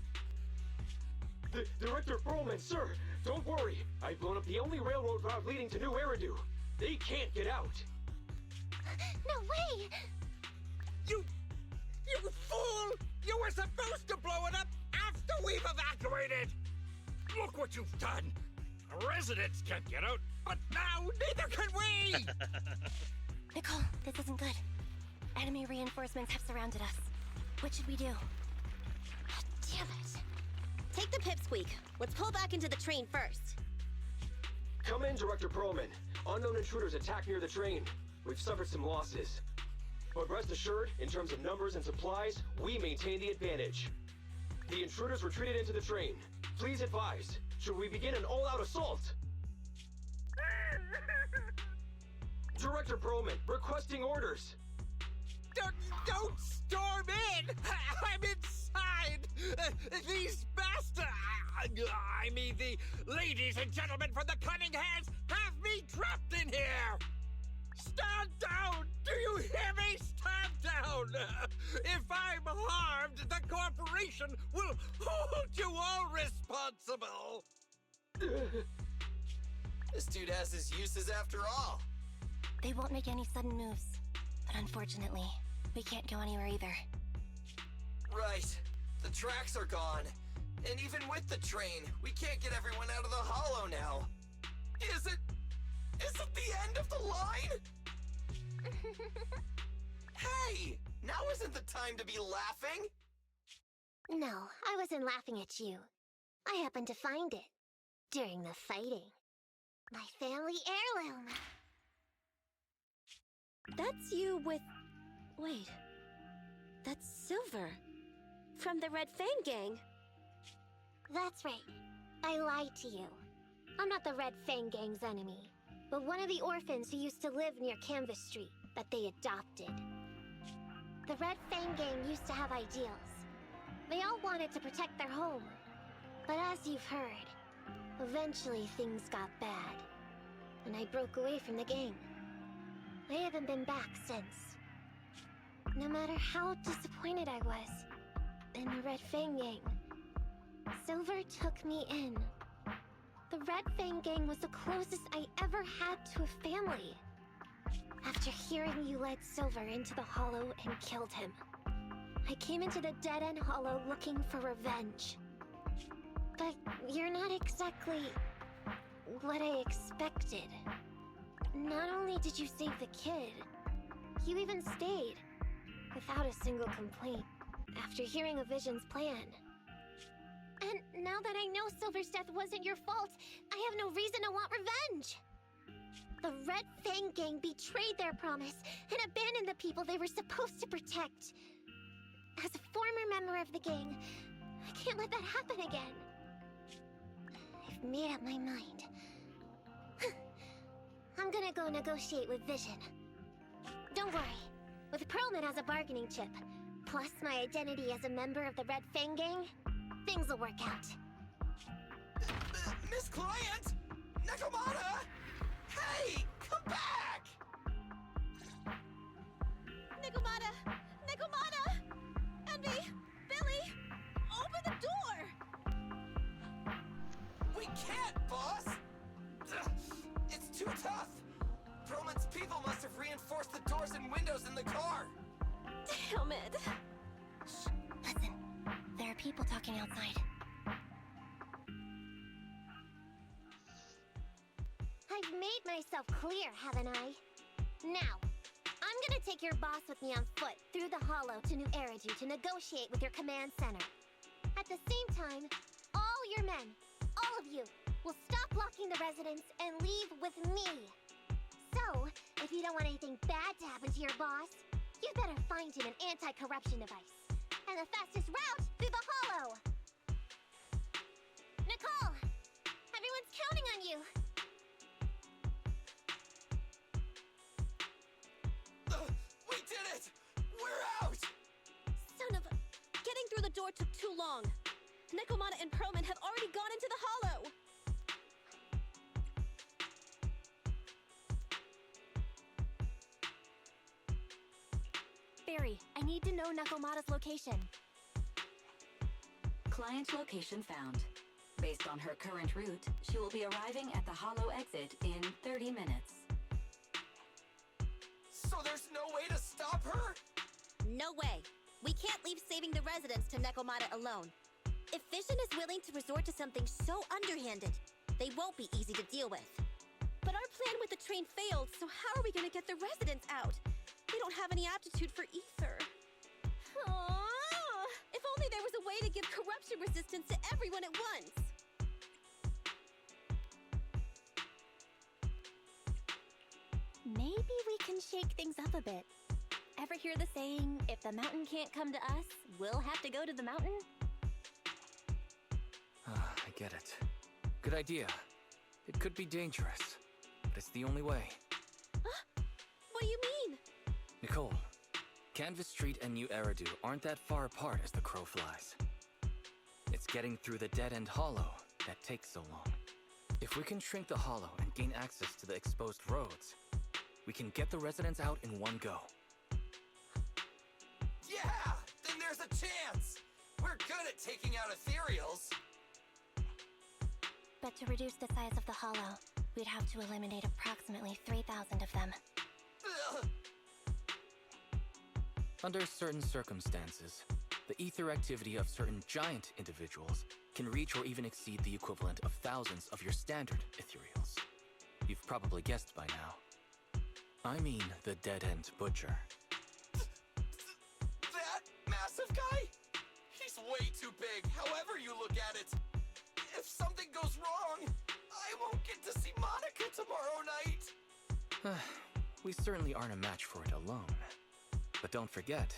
Director Perlman, sir, don't worry. I've blown up the only railroad route leading to New Eridu. They can't get out. No way! You fool! You were supposed to blow it up after we've evacuated! Look what you've done! The residents can't get out, but now neither can we! Nicole, this isn't good. Enemy reinforcements have surrounded us. What should we do? Damn it. Take the pipsqueak. Let's pull back into the train first. Come in, Director Perlman. Unknown intruders attacked near the train. We've suffered some losses. But rest assured, in terms of numbers and supplies, we maintain the advantage. The intruders retreated into the train. Please advise, should we begin an all-out assault? Director Perlman, requesting orders. Don't storm in! I'm inside! These bastards! I mean, the ladies and gentlemen from the Cunning Hands have me trapped in here! Stand down! Do you hear me? Stand down! If I'm harmed, the corporation will hold you all responsible! This dude has his uses after all. They won't make any sudden moves. But unfortunately, we can't go anywhere either. Right. The tracks are gone. And even with the train, we can't get everyone out of the hollow now. Is it the end of the line? Hey! Now isn't the time to be laughing! No, I wasn't laughing at you. I happened to find it. During the fighting. My family heirloom. That's you with... Wait. That's Silver. From the Red Fang Gang. That's right. I lied to you. I'm not the Red Fang Gang's enemy, but one of the orphans who used to live near Canvas Street that they adopted. The Red Fang Gang used to have ideals. They all wanted to protect their home. But as you've heard, eventually things got bad, and I broke away from the gang. I haven't been back since. No matter how disappointed I was in the Red Fang Gang, Silver took me in. The Red Fang Gang was the closest I ever had to a family. After hearing you led Silver into the Hollow and killed him, I came into the Dead-End Hollow looking for revenge. But you're not exactly what I expected. Not only did you save the kid, you even stayed, without a single complaint, after hearing a Vision's plan. And now that I know Silver's death wasn't your fault, I have no reason to want revenge! The Red Fang Gang betrayed their promise and abandoned the people they were supposed to protect. As a former member of the gang, I can't let that happen again. I've made up my mind. I'm gonna go negotiate with Vision. Don't worry. With Perlman as a bargaining chip, plus my identity as a member of the Red Fang Gang, things will work out. Miss Client! Nakamata! Hey! Come back! Nakamata! Nakamata! Envy! Billy! Open the door! We can't, boss! Ugh, it's too tough! Perlman's people must have reinforced the doors and windows in the car! Damn it! Shh, listen. There are people talking outside. I've made myself clear, haven't I? Now, I'm gonna take your boss with me on foot through the Hollow to New Eridu to negotiate with your command center. At the same time, all your men, all of you, will stop blocking the residents and leave with me. So, if you don't want anything bad to happen to your boss, you'd better find him an anti-corruption device. And the fastest route through the Hollow! Nicole! Everyone's counting on you! We did it! We're out! Son of a... Getting through the door took too long. Nekomata and Perlman have already gone into the Hollow! Barry, I need to know Nekomata's location. Client location found. Based on her current route, she will be arriving at the Hollow exit in 30 minutes. So there's no way to stop her? No way. We can't leave saving the residents to Nekomata alone. If Vision is willing to resort to something so underhanded, they won't be easy to deal with. But our plan with the train failed, so how are we gonna get the residents out? We don't have any aptitude for ether. Aww. If only there was a way to give corruption resistance to everyone at once. Maybe we can shake things up a bit. Ever hear the saying, if the mountain can't come to us, we'll have to go to the mountain? I get it. Good idea. It could be dangerous, but it's the only way. Huh? What do you mean? Nicole, Canvas Street and New Eridu aren't that far apart as the crow flies. It's getting through the Dead-End Hollow that takes so long. If we can shrink the Hollow and gain access to the exposed roads, we can get the residents out in one go. Yeah! Then there's a chance! We're good at taking out ethereals! But to reduce the size of the Hollow, we'd have to eliminate approximately 3,000 of them. Ugh. Under certain circumstances, the ether activity of certain giant individuals can reach or even exceed the equivalent of thousands of your standard ethereals. You've probably guessed by now. I mean the Dead-End Butcher. That massive guy? He's way too big, however you look at it. If something goes wrong, I won't get to see Monica tomorrow night. We certainly aren't a match for it alone. But don't forget,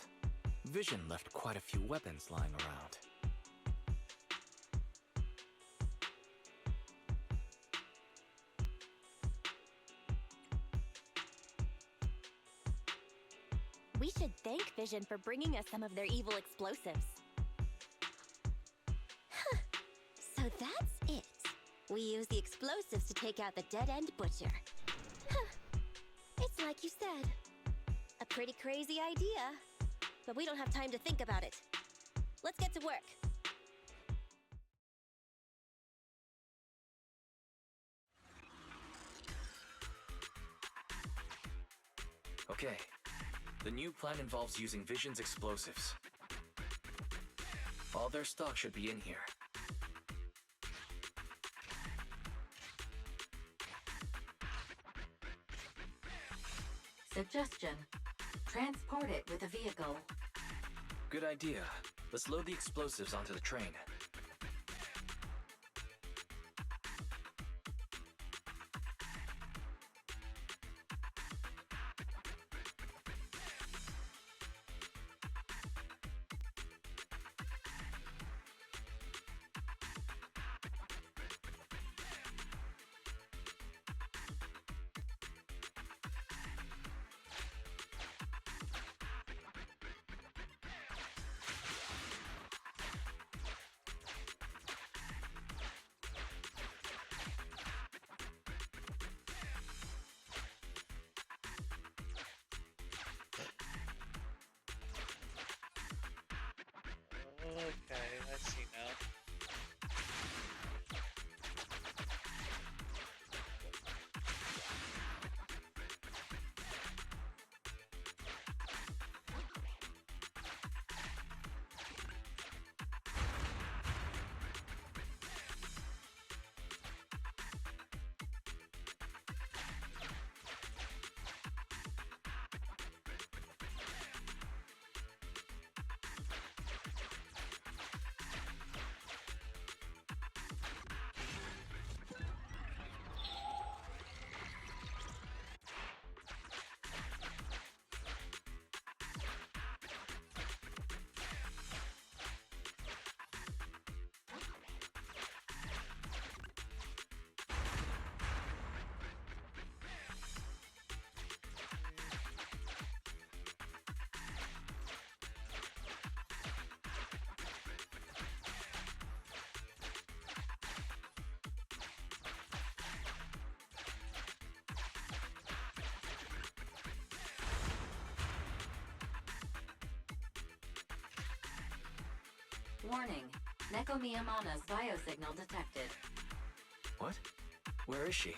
Vision left quite a few weapons lying around. We should thank Vision for bringing us some of their evil explosives. Huh. So that's it. We use the explosives to take out the dead-end butcher. Huh. It's like you said. A pretty crazy idea. But we don't have time to think about it. Let's get to work. Okay. The new plan involves using Vision's explosives. All their stock should be in here. Suggestion. Transport it with a vehicle. Good idea. Let's load the explosives onto the train. Okay, I see now. Warning. Neko Miyamana's biosignal detected. What? Where is she?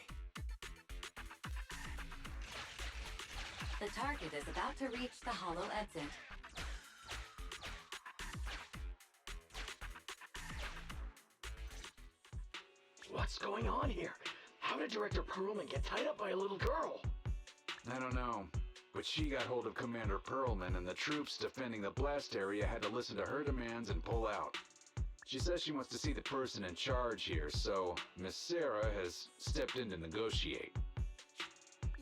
The target is about to reach the hollow exit. What's going on here? How did Director Perlman get tied up by a little girl? I don't know, but she got hold of Commander Perlman, and the troops defending the blast area had to listen to her demands and pull out. She says she wants to see the person in charge here, so Miss Sarah has stepped in to negotiate.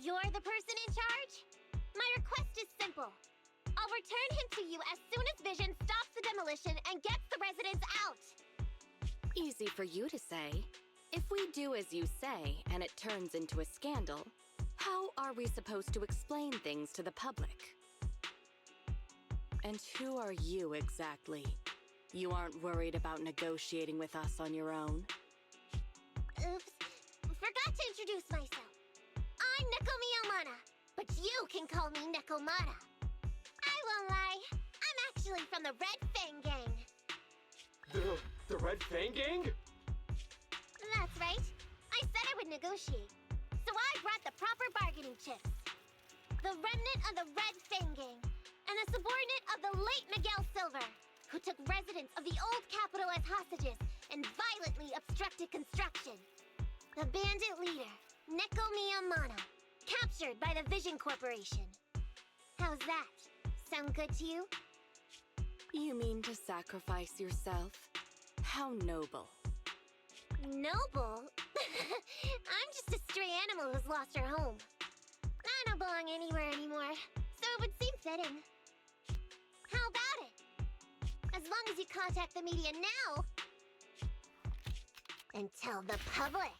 You're the person in charge? My request is simple. I'll return him to you as soon as Vision stops the demolition and gets the residents out. Easy for you to say. If we do as you say, and it turns into a scandal, how are we supposed to explain things to the public? And who are you exactly? You aren't worried about negotiating with us on your own? Oops. Forgot to introduce myself. I'm Neko Miyamana, but you can call me Nekomata. I won't lie. I'm actually from the Red Fang Gang. The Red Fang Gang? That's right. I said I would negotiate. So I brought the proper bargaining chips. The remnant of the Red Fang Gang, and a subordinate of the late Miguel Silver, who took residents of the old capital as hostages and violently obstructed construction. The bandit leader, Neko Miyamana, captured by the Vision Corporation. How's that? Sound good to you? You mean to sacrifice yourself? How noble. Noble? I'm just a stray animal who's lost her home. I don't belong anywhere anymore, so it would seem fitting. How about it? As long as you contact the media now and tell the public.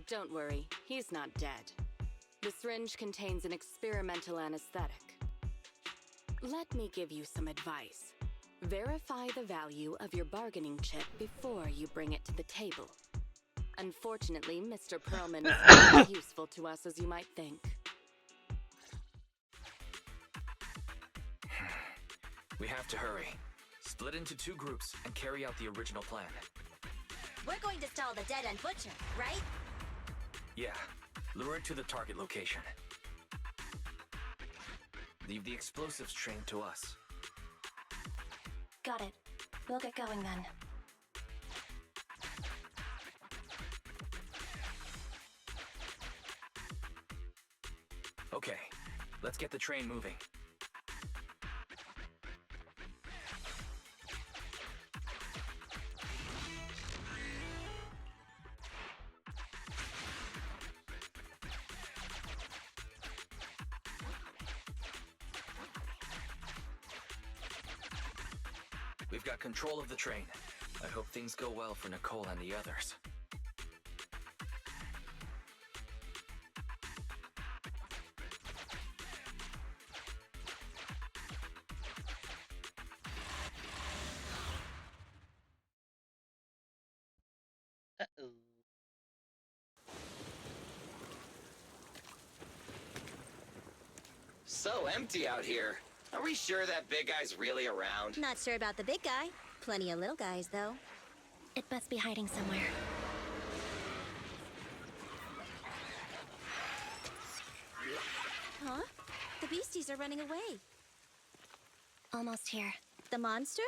Don't worry, he's not dead. The syringe contains an experimental anesthetic. Let me give you some advice. Verify the value of your bargaining chip before you bring it to the table. Unfortunately, Mr. Perlman is not as useful to us as you might think. We have to hurry. Split into 2 groups and carry out the original plan. We're going to stall the Dead End Butcher, right? Yeah. Lure it to the target location. Leave the explosives train to us. Got it. We'll get going then. Okay, let's get the train moving. We've got control of the train. I hope things go well for Nicole and the others. Uh-oh. So empty out here. Are we sure that big guy's really around? Not sure about the big guy. Plenty of little guys, though. It must be hiding somewhere. Huh? The beasties are running away. Almost here. The monster?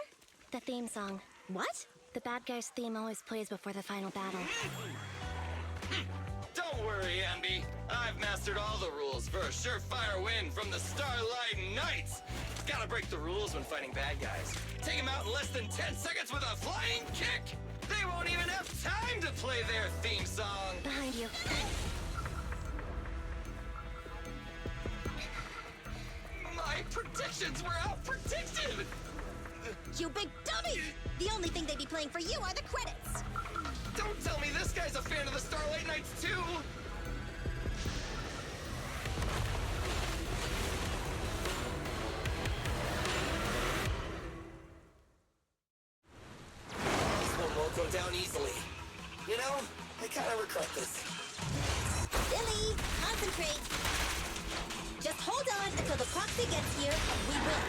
The theme song. What? The bad guy's theme always plays before the final battle. Don't worry, Ambi. I've mastered all the rules for a surefire win from the Starlight Knights. Gotta break the rules when fighting bad guys. Take them out in less than 10 seconds with a flying kick. They won't even have time to play their theme song. Behind you. My predictions were out-predicted! You big dummy! The only thing they'd be playing for you are the credits! Don't tell me this guy's a fan of the Starlight Knights, too! This one won't go down easily. You know, I kinda regret this. Billy, concentrate! Just hold on until the proxy gets here, and we will.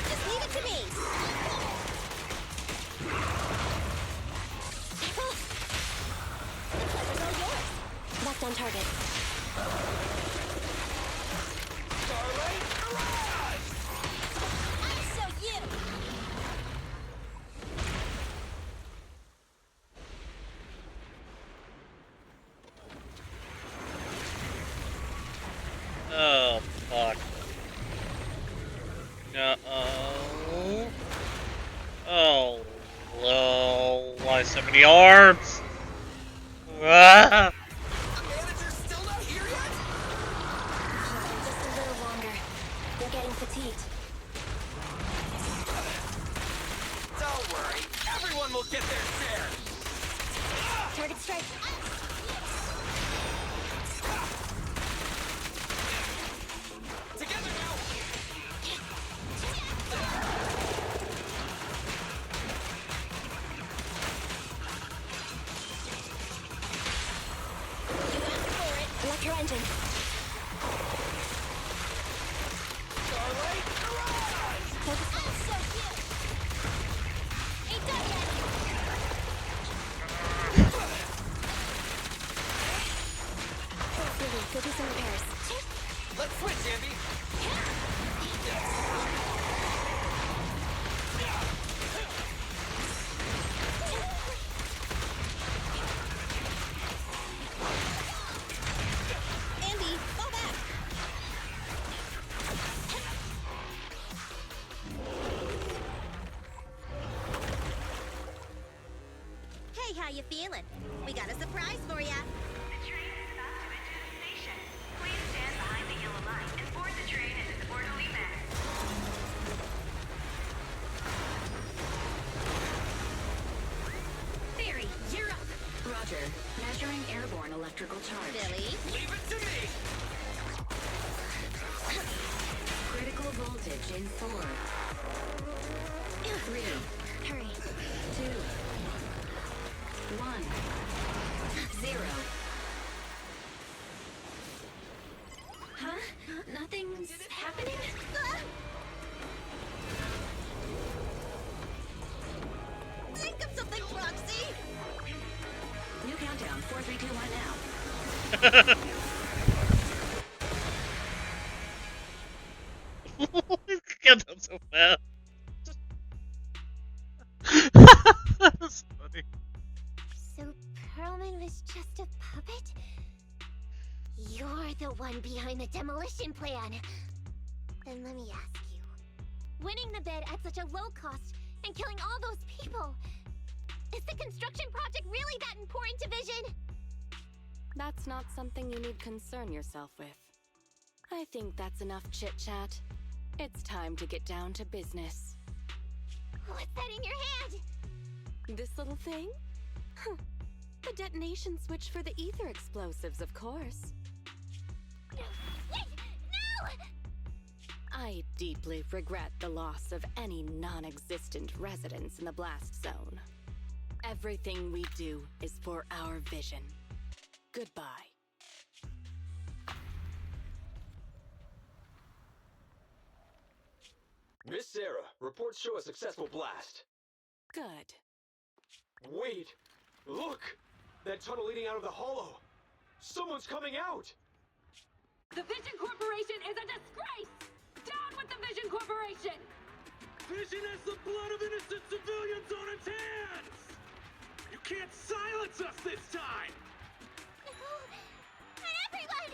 Just leave it to me! The pleasure's all yours. Left on target. Starlight Garage! I'll show you! Oh, fuck. Uh-oh. Oh, lol. Why so many arms? Ah! The manager's still not here yet? Just a little longer. They're getting fatigued. Don't worry, everyone will get their share. Target strike. Together now! Electro engine. Starlight Garage! Focus. I'll show you. Ain't done yet. Billy, go do some repairs. Let's switch, Andy! you feeling? We got a surprise for ya. The train is about to enter the station. Please stand behind the yellow line and board the train in an orderly manner. Theory, you're up. Roger. Measuring airborne electrical charge. Billy? Leave it to me! Critical voltage in 4. 3. Hurry. 2. 1. 0. Huh? Nothing's happening? Think of something, Roxy! New countdown. 4, 3, 2, 1 now. Killed him so fast. That's funny. So Perlman was just a puppet? You're the one behind the demolition plan. Then let me ask you. Winning the bid at such a low cost and killing all those people, is the construction project really that important to Vision? That's not something you need concern yourself with. I think that's enough chit-chat. It's time to get down to business. What's that in your hand? This little thing? Huh. The detonation switch for the ether explosives, of course. Wait! No! I deeply regret the loss of any non-existent residents in the blast zone. Everything we do is for our vision. Goodbye. Miss Sarah, reports show a successful blast. Good. Wait! Look! That tunnel leading out of the hollow! Someone's coming out! The Vision Corporation is a disgrace! Down with the Vision Corporation! Vision has the blood of innocent civilians on its hands! You can't silence us this time! And everyone!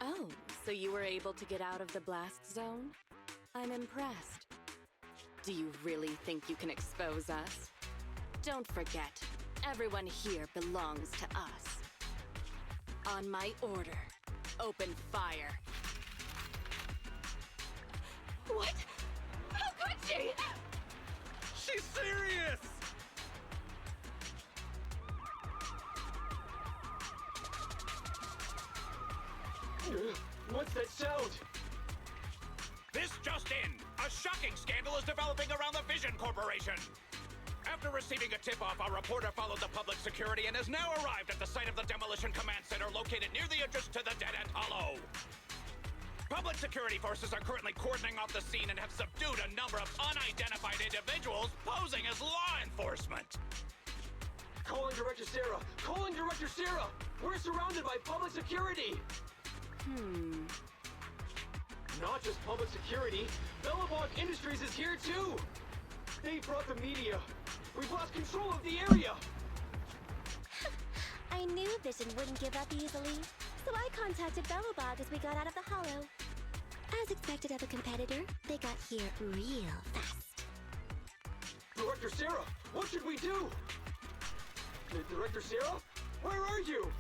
Oh, so you were able to get out of the blast zone? I'm impressed. Do you really think you can expose us? Don't forget, everyone here belongs to us. On my order, open fire. What? How could she? She's serious! What's that sound? This just in! A shocking scandal is developing around the Vision Corporation! After receiving a tip-off, our reporter followed the public security and has now arrived at the site of the Demolition Command Center located near the entrance to the Dead-End Hollow. Public security forces are currently cordoning off the scene and have subdued a number of unidentified individuals posing as law enforcement. Calling Director Sarah! Calling Director Sarah! We're surrounded by public security! Not just public security, Bellabog Industries is here too! They brought the media! We've lost control of the area! I knew Vision wouldn't give up easily, so I contacted Bellabog as we got out of the hollow. As expected of a competitor, they got here real fast. Director Sarah, what should we do? Director Sarah? Where are you?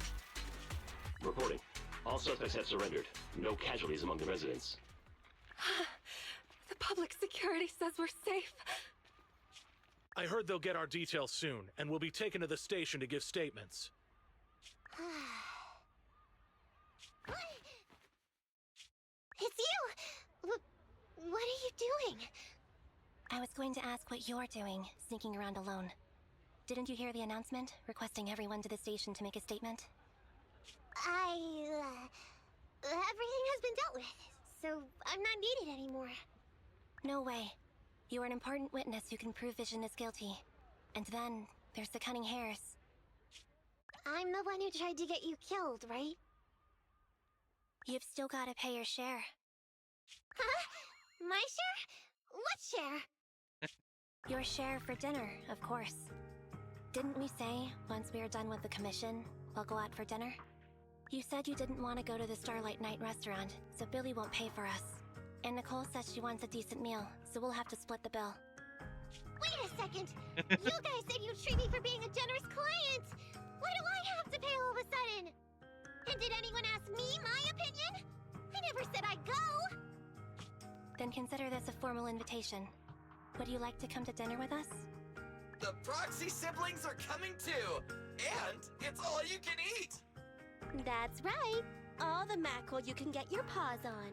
Reporting. All suspects have surrendered. No casualties among the residents. The public security says we're safe. I heard they'll get our details soon, and we'll be taken to the station to give statements. It's you! What are you doing? I was going to ask what you're doing, sneaking around alone. Didn't you hear the announcement, requesting everyone to the station to make a statement? Everything has been dealt with, so I'm not needed anymore. No way. You are an important witness who can prove Vision is guilty. And then, there's the Cunning Hares. I'm the one who tried to get you killed, right? You've still gotta pay your share. Huh? My share? What share? Your share for dinner, of course. Didn't we say, once we are done with the commission, we'll go out for dinner? You said you didn't want to go to the Starlight Night restaurant, so Billy won't pay for us. And Nicole says she wants a decent meal, so we'll have to split the bill. Wait a second. You guys said you'd treat me for being a generous client. Why do I have to pay all of a sudden? And did anyone ask me my opinion? I never said I'd go. Then consider this a formal invitation. Would you like to come to dinner with us? The Proxy siblings are coming too! And it's all you can eat! That's right. All the mackerel you can get your paws on.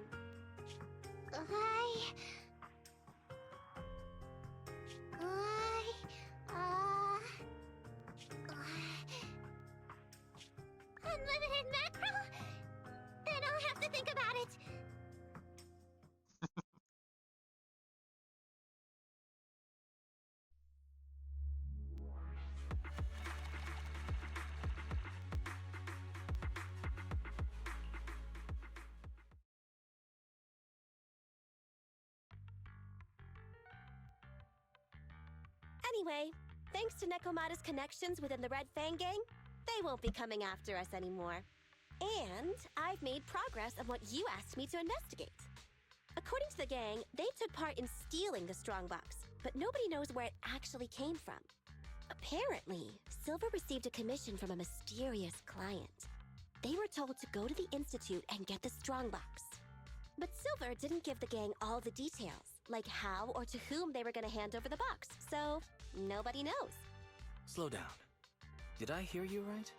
Unlimited mackerel? Then I'll have to think about it. Anyway, thanks to Nekomata's connections within the Red Fang Gang, they won't be coming after us anymore. And I've made progress on what you asked me to investigate. According to the gang, they took part in stealing the strongbox, but nobody knows where it actually came from. Apparently, Silver received a commission from a mysterious client. They were told to go to the Institute and get the strongbox. But Silver didn't give the gang all the details, like how or to whom they were going to hand over the box, so nobody knows. Slow down. Did I hear you right?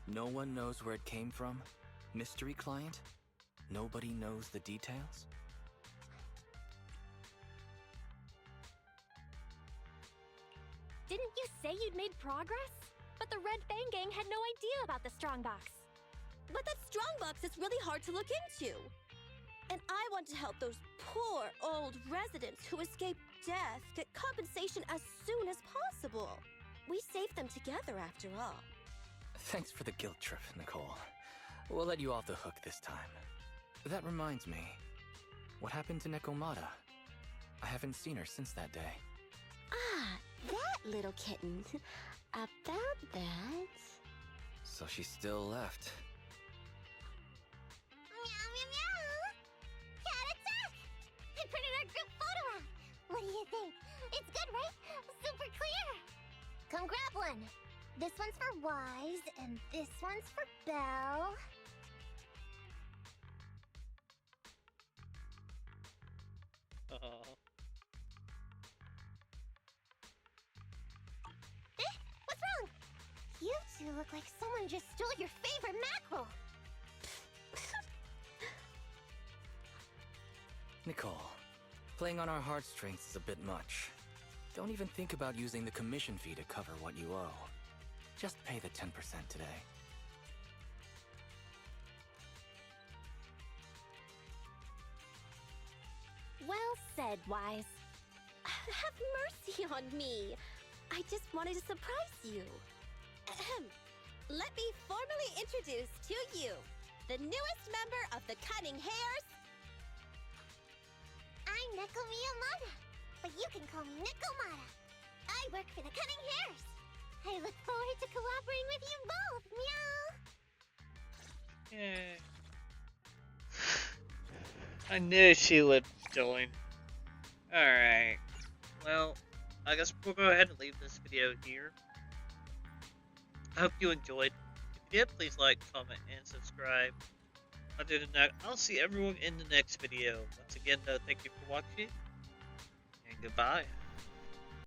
No one knows where it came from? Mystery client? Nobody knows the details? Didn't you say you'd made progress? But the Red Fang Gang had no idea about the strongbox. But that strongbox is really hard to look into. And I want to help those poor old residents who escaped death get compensation as soon as possible. We saved them together after all. Thanks for the guilt trip, Nicole. We'll let you off the hook this time. That reminds me. What happened to Nekomata? I haven't seen her since that day. Ah, that little kitten. About that... So she still left. Meow, meow, meow! Cat attack! I printed our group photo out. What do you think? It's good, right? Super clear! Come grab one. This one's for Wise, and this one's for Belle. What's wrong? You two look like someone just stole your favorite mackerel. Nicole, playing on our heartstrings is a bit much. Don't even think about using the commission fee to cover what you owe. Just pay the 10% today. Well said, Wise. Have mercy on me. I just wanted to surprise you. Ahem. Let me formally introduce to you the newest member of the Cunning Hares. I'm Neko Miyamada, but you can call me Nekomata. I work for the Cunning Hares. I look forward to cooperating with you both, meow! Yay. I knew she would join. Alright. Well, I guess we'll go ahead and leave this video here. I hope you enjoyed. If you did, please like, comment, and subscribe. Other than that, I'll see everyone in the next video. Once again, though, thank you for watching, and goodbye.